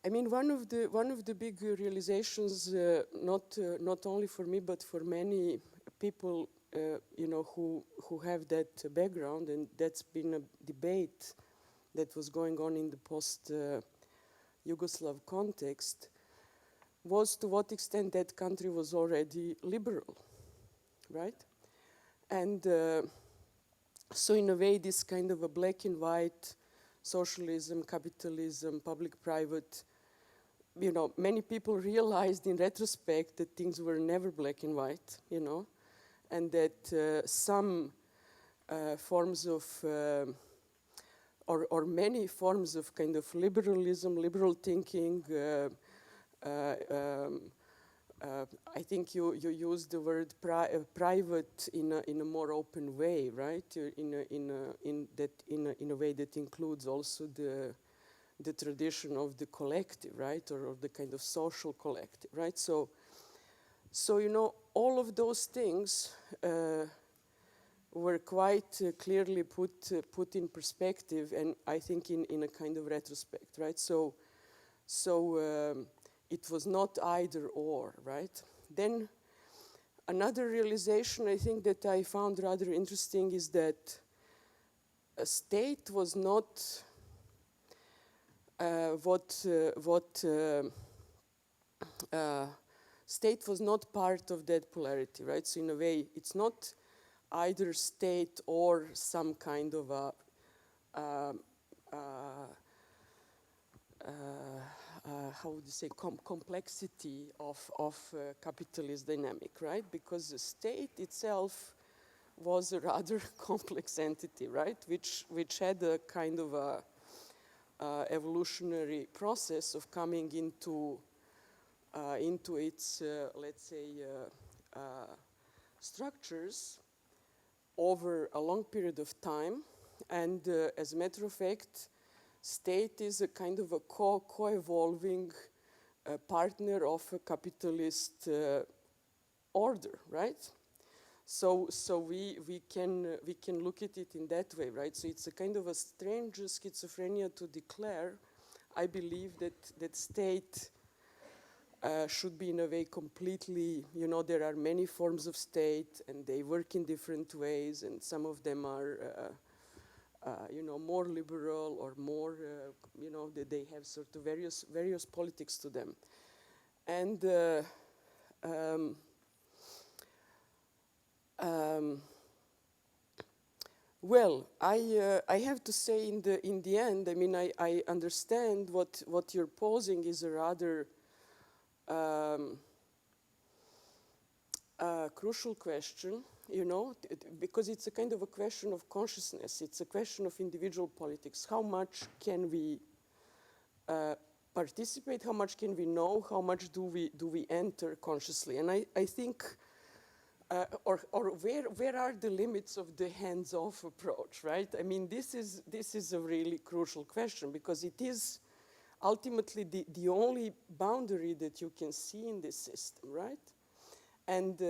I mean, one of the big realizations, not only for me but for many people you know, who have that background, and that's been a debate that was going on in the post-Yugoslav context, was to what extent that country was already liberal, right? And so in a way, this kind of a black and white socialism, capitalism, public-private, you know, many people realized in retrospect that things were never black and white, you know, and that some forms of, or many forms of kind of liberalism, liberal thinking, I think you used the word private in a more open way, right? In a way that includes also the tradition of the collective, right, or the kind of social collective, right? So you know, all of those things were quite clearly put in perspective, and I think in a kind of retrospect, right? So it was not either or, right? Then another realization I think that I found rather interesting is that a state was not state was not part of that polarity, right? So in a way, it's not either state or some kind of a how would you say, complexity of capitalist dynamic, right? Because the state itself was a rather complex entity, right? Which had a kind of a evolutionary process of coming into its, let's say, structures over a long period of time. And as a matter of fact, state is a kind of a co-evolving partner of a capitalist order, right? So we can look at it in that way, right? So it's a kind of a strange schizophrenia to declare, I believe, that state should be in a way completely, you know, there are many forms of state and they work in different ways, and some of them are you know, more liberal or more, you know, they have sort of various politics to them. And well, I have to say in the end, I mean, I understand what you're posing is a rather crucial question, you know, because it's a kind of a question of consciousness. It's a question of individual politics. How much can we participate? How much can we know? How much do we enter consciously? And I think, or where are the limits of the hands-off approach, right? I mean, this is a really crucial question, because it is ultimately the only boundary that you can see in this system, right? And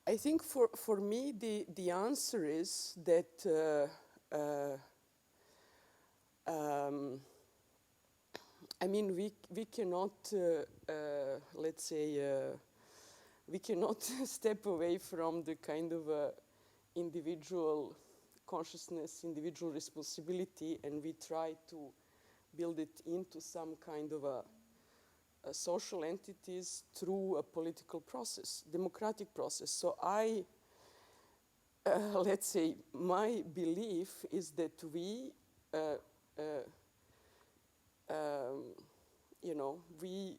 I think for me, the answer is that I mean, we cannot, let's say, we cannot step away from the kind of individual consciousness, individual responsibility, and we try to build it into some kind of a social entities through a political process, democratic process. So let's say, my belief is that we, you know, we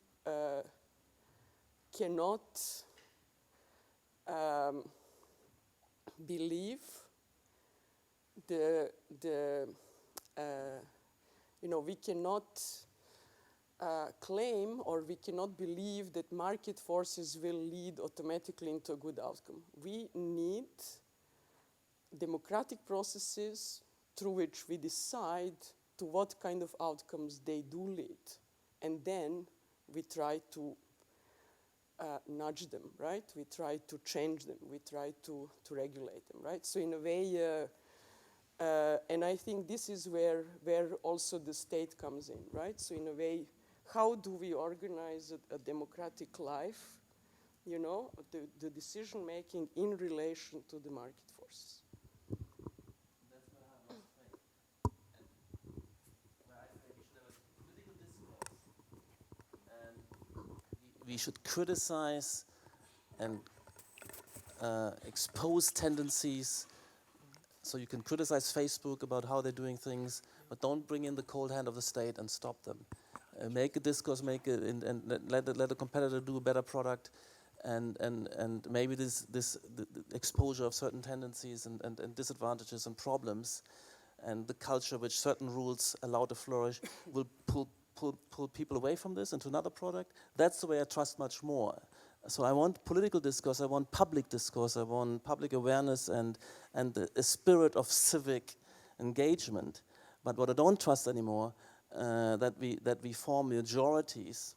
cannot believe you know, we cannot claim, or we cannot believe that market forces will lead automatically into a good outcome. We need democratic processes through which we decide to what kind of outcomes they do lead. And then we try to nudge them, right? We try to change them. We try to regulate them, right? So in a way, and I think this is where also the state comes in, right? So in a way, how do we organize a democratic life you know, the decision making in relation to the market forces. We should criticize and expose tendencies. So you can criticize Facebook about how they're doing things, but don't bring in the cold hand of the state and stop them. Make a discourse, and let the competitor do a better product, and maybe the exposure of certain tendencies and disadvantages and problems, and the culture which certain rules allow to flourish will pull people away from this into another product. That's the way I trust much more. So I want political discourse, I want public discourse, I want public awareness and a spirit of civic engagement. But what I don't trust anymore, that we form majorities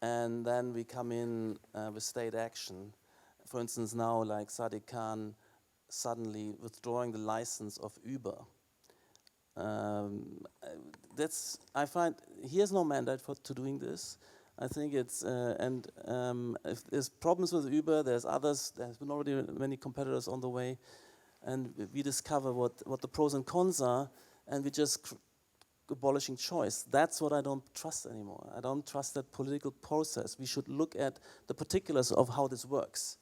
and then we come in with state action. For instance, now like Sadiq Khan suddenly withdrawing the license of Uber. I find he has no mandate to doing this. I think it's, if there's problems with Uber, there's others, there's been already many competitors on the way, and we discover what the pros and cons are, and we just abolishing choice. That's what I don't trust anymore. I don't trust that political process. We should look at the particulars of how this works.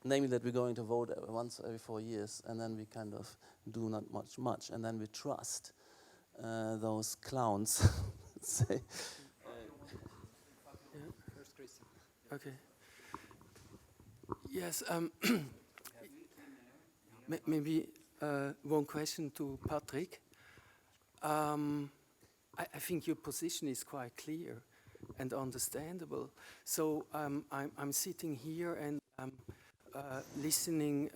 Namely that we're going to vote once every 4 years, and then we kind of do not much, and then we trust those clowns. Say. Okay. Yes. Maybe one question to Patrik. I think your position is quite clear and understandable. So I'm sitting here and listening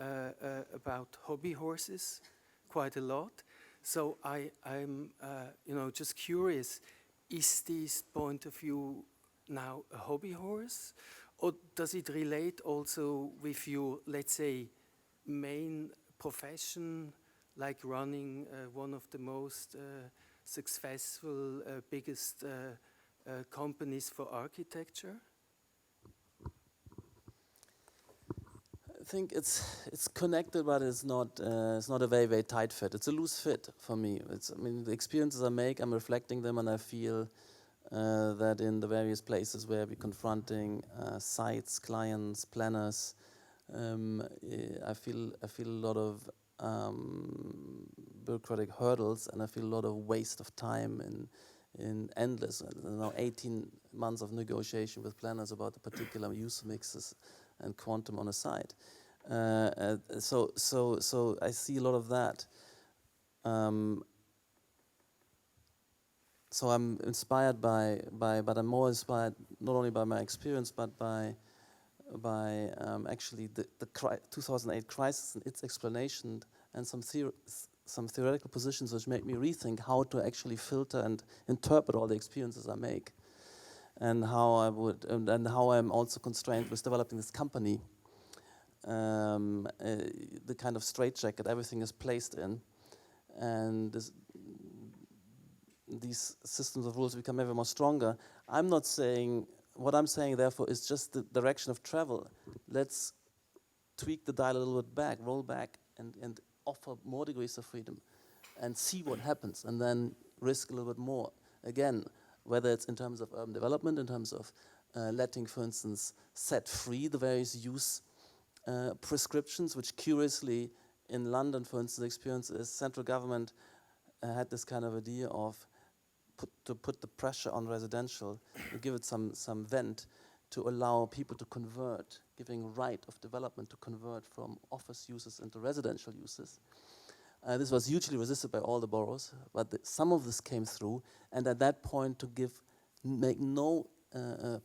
about hobby horses quite a lot. So I'm just curious, is this point of view now a hobby horse, or does it relate also with your, let's say, main profession, like running one of the most successful, biggest companies for architecture? I think it's connected, but it's not a very tight fit. It's a loose fit for me. The experiences I make, I'm reflecting them, and I feel that in the various places where we're confronting sites, clients, planners, I feel a lot of bureaucratic hurdles, and I feel a lot of waste of time in endless, 18 months of negotiation with planners about the particular use mixes and quantum on a site. So I see a lot of that. So I'm inspired but I'm more inspired not only by my experience, but by actually the 2008 crisis and its explanation, and some theoretical positions which make me rethink how to actually filter and interpret all the experiences I make, and how I would, and how I'm also constrained with developing this company. The kind of straitjacket everything is placed in, and these systems of rules become ever more stronger. I'm not saying, what I'm saying therefore is just the direction of travel. Let's tweak the dial a little bit back, roll back, and offer more degrees of freedom and see what happens, and then risk a little bit more. Again, whether it's in terms of urban development, in terms of letting, for instance, set free the various use prescriptions, which curiously in London, for instance, the experience is central government had this kind of idea of put the pressure on residential and give it some vent to allow people to convert, giving right of development to convert from office uses into residential uses. This was hugely resisted by all the boroughs, but some of this came through, and at that point to make no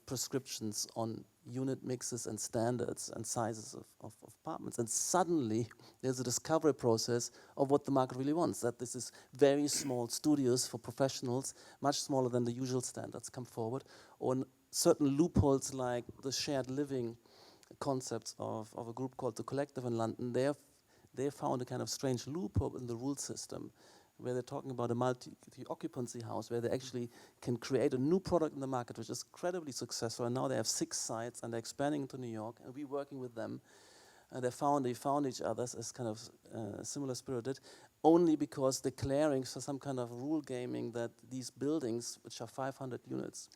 prescriptions on unit mixes and standards and sizes of apartments. And suddenly there's a discovery process of what the market really wants, that this is very small studios for professionals, much smaller than the usual standards, come forward, or certain loopholes like the shared living concepts of a group called The Collective in London. They found a kind of strange loophole in the rule system where they're talking about a multi-occupancy house, where they actually can create a new product in the market, which is incredibly successful. And now they have 6 sites, and they're expanding into New York, and we're working with them. They found each other as kind of similar spirited, only because declaring for some kind of rule gaming that these buildings, which are 500 units,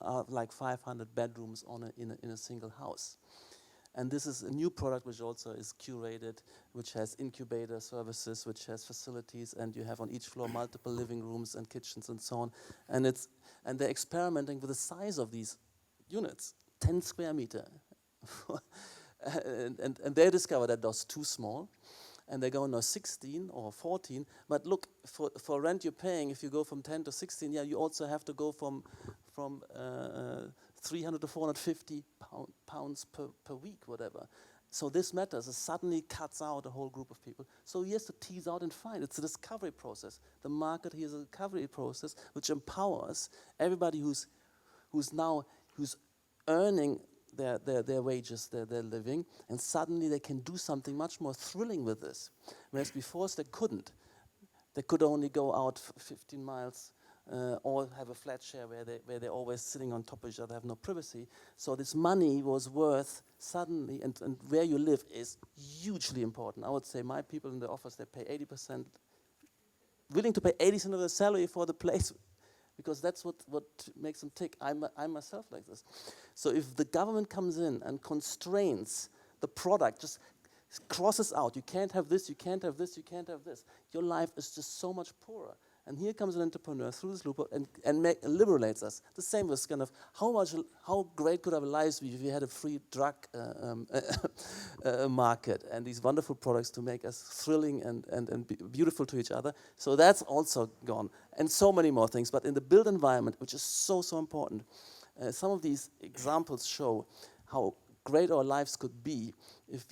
are like 500 bedrooms in a single house. And this is a new product which also is curated, which has incubator services, which has facilities, and you have on each floor multiple living rooms and kitchens and so on. And they're experimenting with the size of these units, 10 square meter. and they discovered that was too small. And they go now 16 or 14. But look, for rent you're paying, if you go from 10 to 16, yeah, you also have to go from 300 to 450 pounds per week, whatever. So this matters. It suddenly cuts out a whole group of people. So he has to tease out and find. It's a discovery process. The market here is a discovery process which empowers everybody who's earning their wages, their living, and suddenly they can do something much more thrilling with this. Whereas before they couldn't. They could only go out 15 miles or have a flat share where they're always sitting on top of each other, have no privacy. So this money was worth suddenly, and where you live is hugely important. I would say my people in the office, they pay 80%, willing to pay 80% of their salary for the place, because that's what makes them tick. I'm myself like this. So if the government comes in and constrains the product, just crosses out, you can't have this, you can't have this, you can't have this, your life is just so much poorer. And here comes an entrepreneur through this loophole and liberates us. The same was kind of how great could our lives be if we had a free drug market and these wonderful products to make us thrilling and beautiful to each other. So that's also gone. And so many more things. But in the built environment, which is so important, some of these examples show how great our lives could be if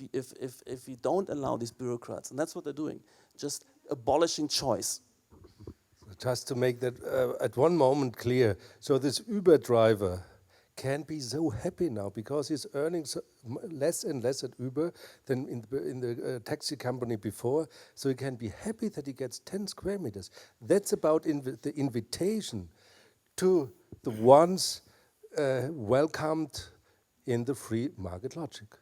we don't allow these bureaucrats. And that's what they're doing, just abolishing choice. Just to make that at one moment clear, so this Uber driver can be so happy now because he's earning less and less at Uber than in the taxi company before, so he can be happy that he gets 10 square meters. That's about the invitation to the ones welcomed in the free market logic.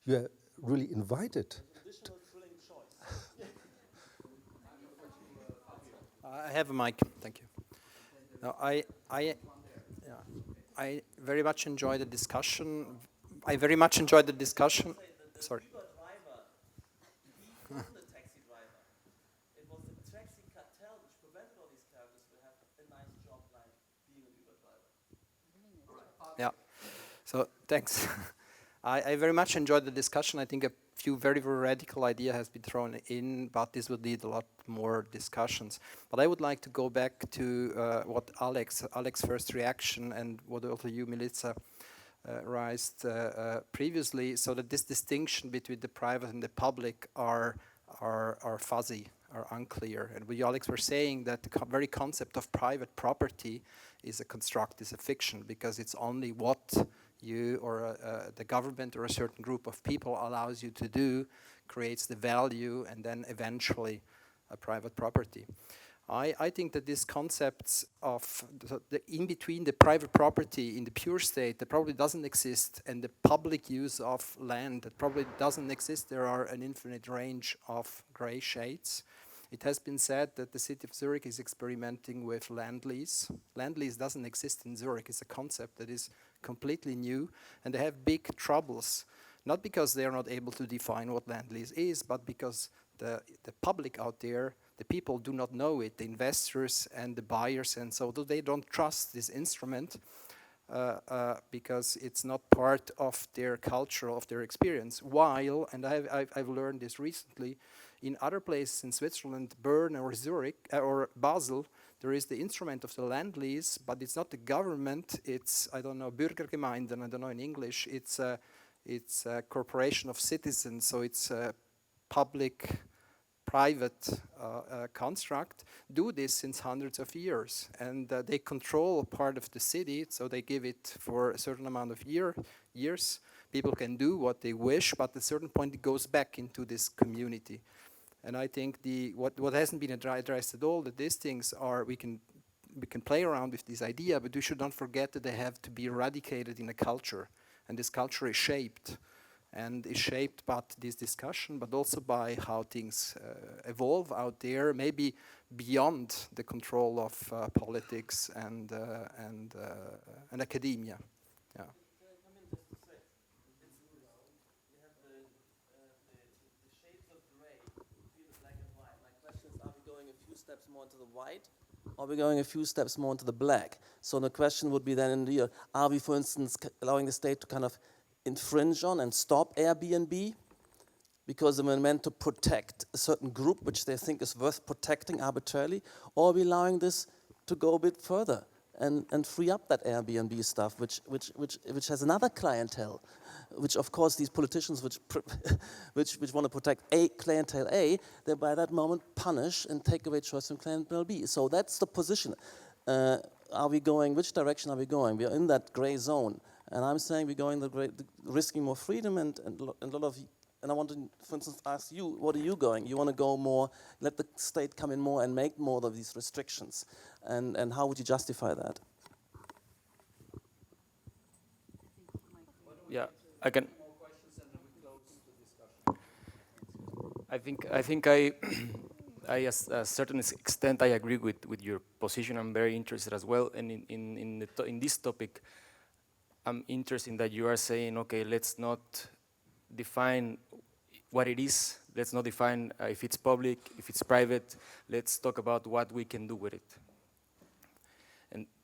You are really invited. I have a mic, thank you. No, I very much enjoy the discussion. Sorry. The Uber driver, he wasn't the taxi driver. It was the taxi cartel which prevented all these characters to have a nice job like being an Uber driver. Yeah, so thanks. I very much enjoyed the discussion. I think a few very, very radical ideas has been thrown in, but this would need a lot more discussions. But I would like to go back to what Alex's first reaction and what also you, Milica, raised previously, so that this distinction between the private and the public are fuzzy, are unclear. And what Alex were saying, that the very concept of private property is a construct, is a fiction, because it's only what you or the government or a certain group of people allows you to do, creates the value, and then eventually a private property. I think that these concepts of the in between the private property in the pure state that probably doesn't exist and the public use of land that probably doesn't exist, there are an infinite range of gray shades. It has been said that the city of Zurich is experimenting with land lease. Land lease doesn't exist in Zurich. It's a concept that is completely new, and they have big troubles, not because they are not able to define what land lease is, but because the public out there, the people do not know it, the investors and the buyers, and so they don't trust this instrument because it's not part of their culture, of their experience. While, and I've learned this recently, in other places in Switzerland, Bern or Zurich or Basel, there is the instrument of the land lease, but it's not the government. It's, I don't know, Bürgergemeinden, I don't know in English. It's a corporation of citizens, so it's a public-private construct. Do this since hundreds of years, and they control part of the city, so they give it for a certain amount of years. People can do what they wish, but at a certain point it goes back into this community. And I think what hasn't been addressed at all, that these things are, we can play around with this idea, but we should not forget that they have to be eradicated in a culture. And this culture is shaped by this discussion, but also by how things evolve out there, maybe beyond the control of politics and academia. Yeah. Steps more into the white, or are we going a few steps more into the black? So the question would be then, are we, for instance, allowing the state to kind of infringe on and stop Airbnb because they were meant to protect a certain group which they think is worth protecting arbitrarily, or are we allowing this to go a bit further and free up that Airbnb stuff, which has another clientele, which of course these politicians which want to protect clientele A, they by that moment punish and take away choice from clientele B. So that's the position. Are we going? Which direction are we going? We are in that gray zone, and I'm saying we're going risking more freedom and a lot of. And I want to, for instance, ask you, what are you going? You want to go more, let the state come in more and make more of these restrictions. And how would you justify that? Yeah, I can. I think I as a certain extent, I agree with your position. I'm very interested as well. And in this topic, I'm interested in that you are saying, okay, let's not define what it is. Let's not define if it's public, if it's private. Let's talk about what we can do with it.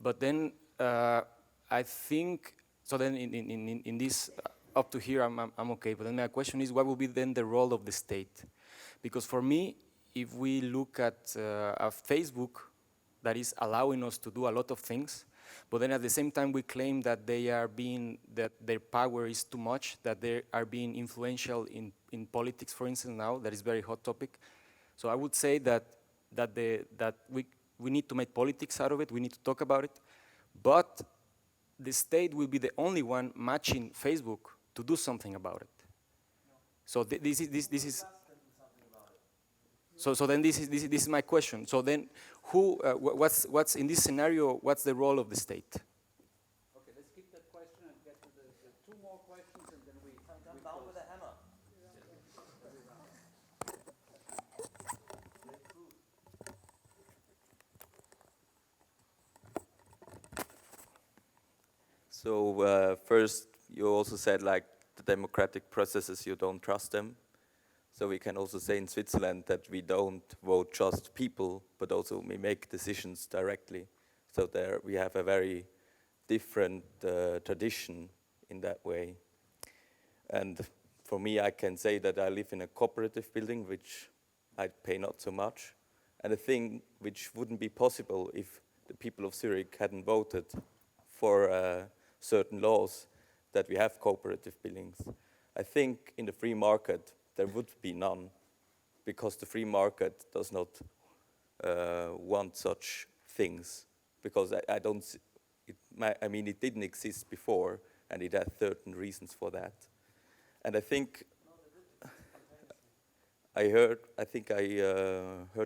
But then I think so. Then in this up to here, I'm okay. But then my question is, what will be then the role of the state? Because for me, if we look at Facebook, that is allowing us to do a lot of things. But then at the same time, we claim that that their power is too much, that they are being influential in politics, for instance, now. That is a very hot topic. So I would say that we need to make politics out of it, we need to talk about it, but the state will be the only one matching Facebook to do something about it. So this is So then this is my question. So then, what's in this scenario? What's the role of the state? Okay, let's keep that question and get to the two more questions, and then we come down with a hammer. So first, you also said like the democratic processes, you don't trust them. So we can also say in Switzerland that we don't vote just people, but also we make decisions directly. So there we have a very different tradition in that way. And for me, I can say that I live in a cooperative building, which I pay not so much. And a thing which wouldn't be possible if the people of Zürich hadn't voted for certain laws, that we have cooperative buildings. I think in the free market, there would be none, because the free market does not want such things, because I don't. I mean, it didn't exist before, and it had certain reasons for that. And I think I heard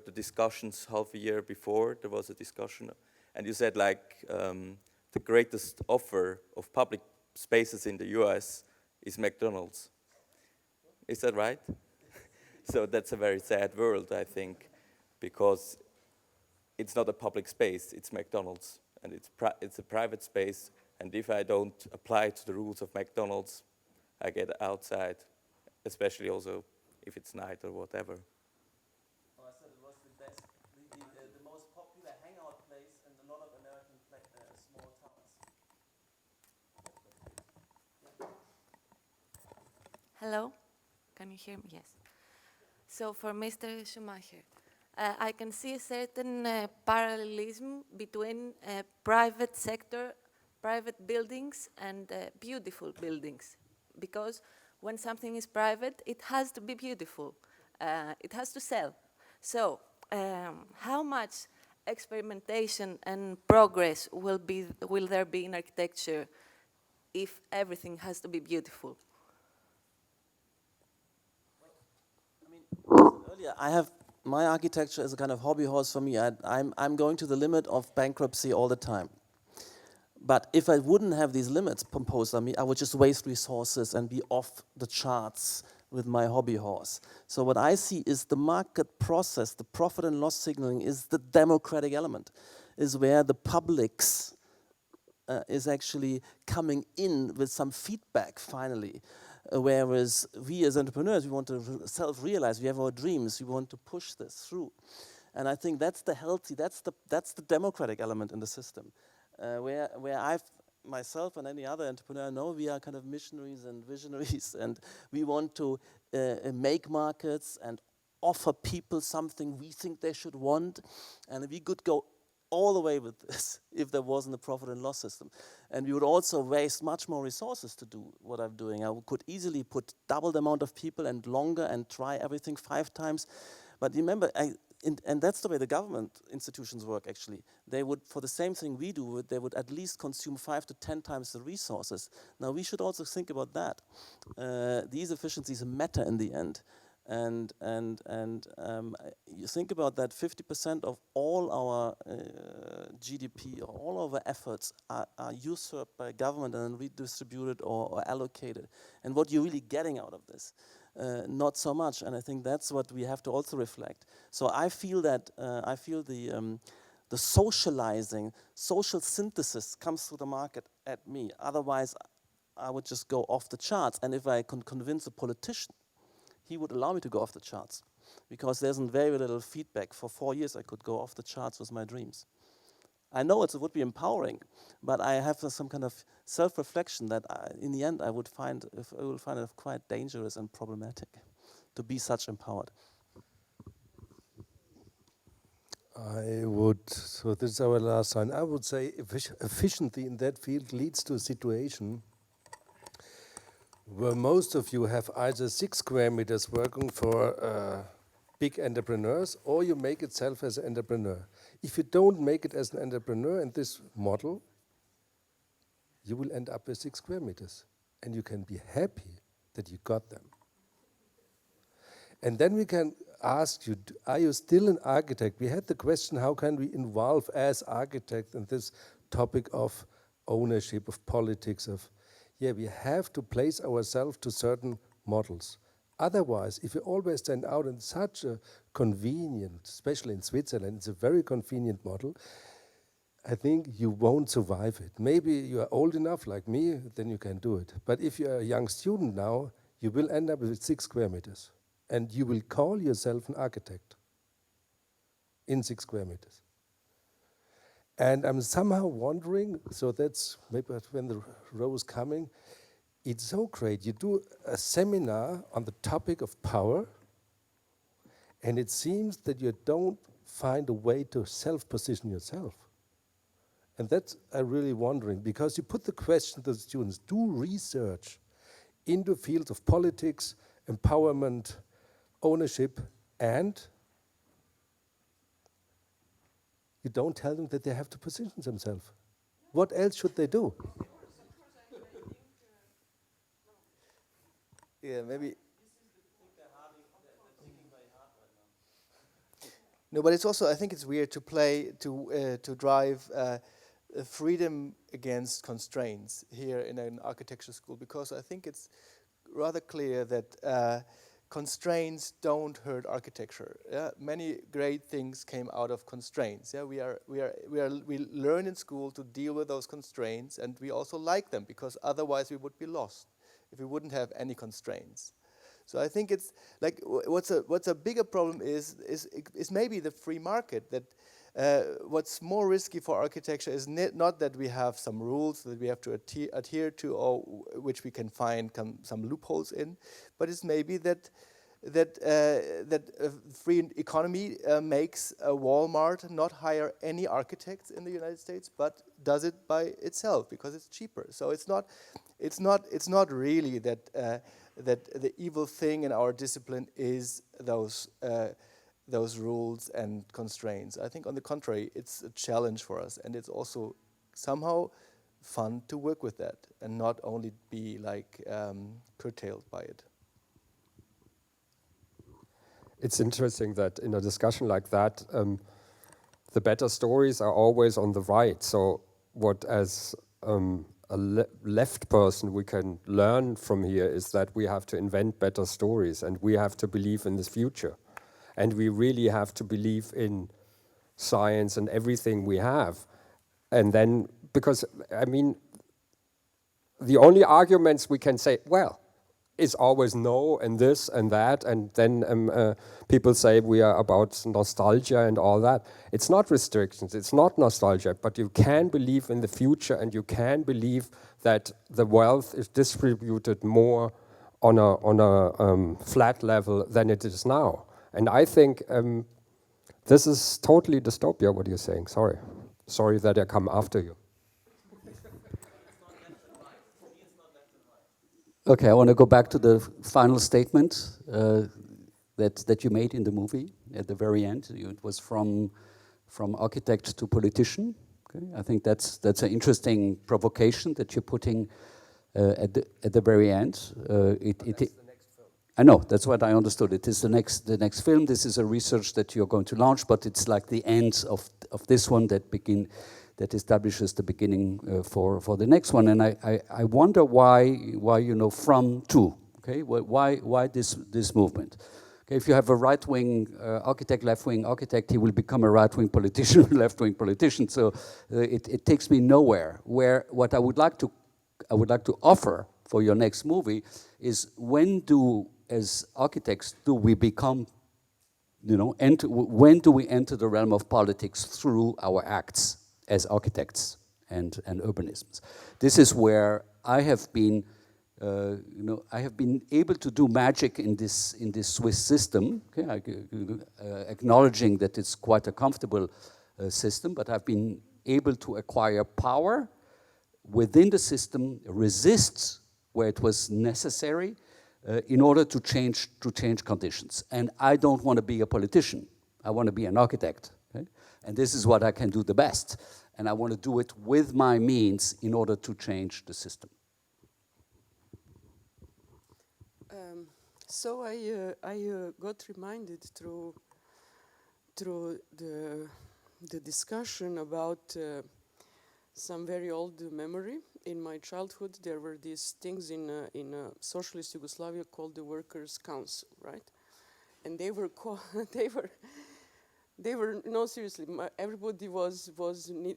the discussions half a year before. There was a discussion, and you said like the greatest offer of public spaces in the US is McDonald's. Is that right? So that's a very sad world, I think, because it's not a public space, it's McDonald's, and it's a private space, and if I don't apply to the rules of McDonald's, I get outside, especially also if it's night or whatever. Well, I said it was the best, the most popular hangout place in a lot of American small towns. Hello? Can you hear me? Yes. So for Mr. Schumacher, I can see a certain parallelism between private sector, private buildings, and beautiful buildings. Because when something is private, it has to be beautiful. It has to sell. So how much experimentation and progress will there be in architecture if everything has to be beautiful? Earlier Yeah, I have my architecture is a kind of hobby horse for me. I'm going to the limit of bankruptcy all the time. But if I wouldn't have these limits imposed on me, I would just waste resources and be off the charts with my hobby horse. So what I see is the market process, the profit and loss signaling is the democratic element, is where the publics is actually coming in with some feedback finally. Whereas we as entrepreneurs, we want to self-realize, we have our dreams, we want to push this through. And I think that's the healthy, that's the democratic element in the system. Where I've myself and any other entrepreneur know we are kind of missionaries and visionaries and we want to make markets and offer people something we think they should want, and we could go all the way with this if there wasn't a profit and loss system. And we would also waste much more resources to do what I'm doing. I could easily put double the amount of people and longer and try everything 5 times. But remember, and that's the way the government institutions work actually. They would, for the same thing we do, they would at least consume 5 to 10 times the resources. Now we should also think about that. These efficiencies matter in the end. And you think about that 50% of all our GDP, or all of our efforts are usurped by government and then redistributed or allocated. And what you're really getting out of this? Not so much, and I think that's what we have to also reflect. So I feel that, the socializing, social synthesis comes through the market at me. Otherwise, I would just go off the charts. And if I can convince a politician, he would allow me to go off the charts because there's very little feedback. For 4 years, I could go off the charts with my dreams. I know it would be empowering, but I have some kind of self-reflection that in the end I will find it quite dangerous and problematic to be such empowered. So this is our last line. I would say efficiency in that field leads to a situation where most of you have either 6 square meters working for big entrepreneurs, or you make it self as an entrepreneur. If you don't make it as an entrepreneur in this model, you will end up with 6 square meters. And you can be happy that you got them. And then we can ask you, are you still an architect? We had the question, how can we involve as architects in this topic of ownership, of politics, of, yeah, we have to place ourselves to certain models. Otherwise, if you always stand out in such a convenient, especially in Switzerland, it's a very convenient model, I think you won't survive it. Maybe you are old enough like me, then you can do it. But if you're a young student now, you will end up with 6 square meters. And you will call yourself an architect in 6 square meters. And I'm somehow wondering, so that's maybe when the row is coming, it's so great. You do a seminar on the topic of power, and it seems that you don't find a way to self-position yourself. And that's I'm really wondering, because you put the question to the students, do research into fields of politics, empowerment, ownership, and you don't tell them that they have to position themselves. What else should they do? Yeah, maybe. No, but it's also, I think it's weird to play, to drive freedom against constraints here in an architecture school, because I think it's rather clear that constraints don't hurt architecture. Yeah? Many great things came out of constraints. Yeah? We learn in school to deal with those constraints, and we also like them, because otherwise we would be lost if we wouldn't have any constraints. So I think it's like what's a bigger problem is maybe the free market. That what's more risky for architecture is not that we have some rules that we have to adhere to, or which we can find some loopholes in, but it's maybe that a free economy makes a Walmart not hire any architects in the United States, but does it by itself because it's cheaper. So it's not really that that the evil thing in our discipline is those rules and constraints. I think on the contrary, it's a challenge for us, and it's also somehow fun to work with that and not only be like curtailed by it. it's interesting that in a discussion like that, the better stories are always on the right. So what as a left person we can learn from here is that we have to invent better stories and we have to believe in the future. And we really have to believe in science and everything we have. And then, because, I mean, the only arguments we can say, well, is always no and this and that, and then people say we are about nostalgia and all that. It's not restrictions, it's not nostalgia, but you can believe in the future and you can believe that the wealth is distributed more on a flat level than it is now. And I think this is totally dystopia, what you're saying. Sorry that I come after you. Okay, I want to go back to the final statement that you made in the movie at the very end. It was from architect to politician. Okay? I think that's an interesting provocation that you're putting at the very end. That's the next film. I know, that's what I understood. It is the next film. This is a research that you're going to launch, but it's like the end of this one that establishes the beginning for the next one. And I wonder why from to, okay? Why this movement? Okay, if you have a right-wing architect, left-wing architect, he will become a right-wing politician, left-wing politician. So it takes me nowhere. Where what I would like to offer for your next movie is when as architects do we become, when do we enter the realm of politics through our acts as architects and urbanisms? This is where I have been, I have been able to do magic in this Swiss system. Okay, acknowledging that it's quite a comfortable system, but I've been able to acquire power within the system, resist where it was necessary, in order to change conditions. And I don't want to be a politician. I want to be an architect. Okay? And this is what I can do the best. And I want to do it with my means in order to change the system. So I got reminded through the discussion about some very old memory. In my childhood, there were these things in socialist Yugoslavia called the Workers' Council, right? And they were no, seriously, everybody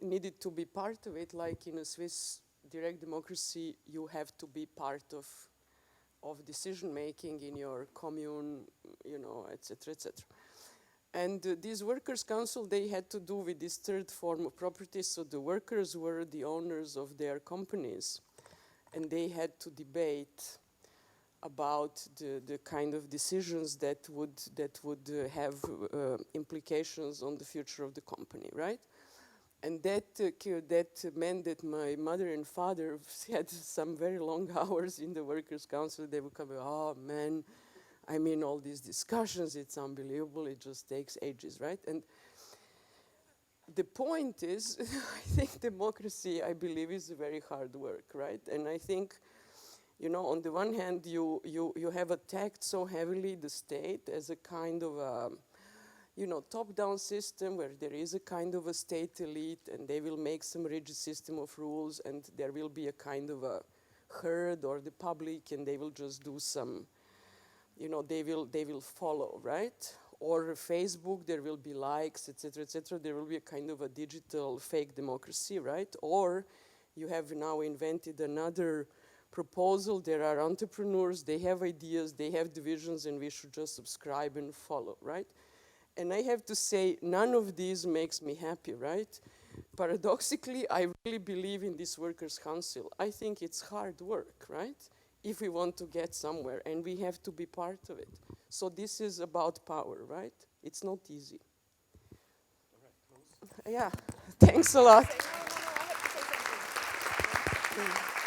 needed to be part of it. Like in a Swiss direct democracy, you have to be part of decision making in your commune, etc., etc. And these workers' council, they had to do with this third form of property. So the workers were the owners of their companies, and they had to debate about the kind of decisions that would have implications on the future of the company, right? And that meant that my mother and father had some very long hours in the workers' council. They would come, oh man, I mean, all these discussions, it's unbelievable, it just takes ages, right? And the point is, I think democracy, I believe, is very hard work, right? And I think, on the one hand, you have attacked so heavily the state as a kind of a, top-down system where there is a kind of a state elite and they will make some rigid system of rules and there will be a kind of a herd or the public and they will just do some, they will follow, right? Or Facebook, there will be likes, etc., etc. There will be a kind of a digital fake democracy, right? Or you have now invented another proposal. There are entrepreneurs, they have ideas, they have divisions, and we should just subscribe and follow, right? And I have to say, none of these makes me happy, right? Paradoxically, I really believe in this workers' council. I think it's hard work, right? If we want to get somewhere, and we have to be part of it. So this is about power, right? It's not easy. Yeah, thanks a lot. I have to say something.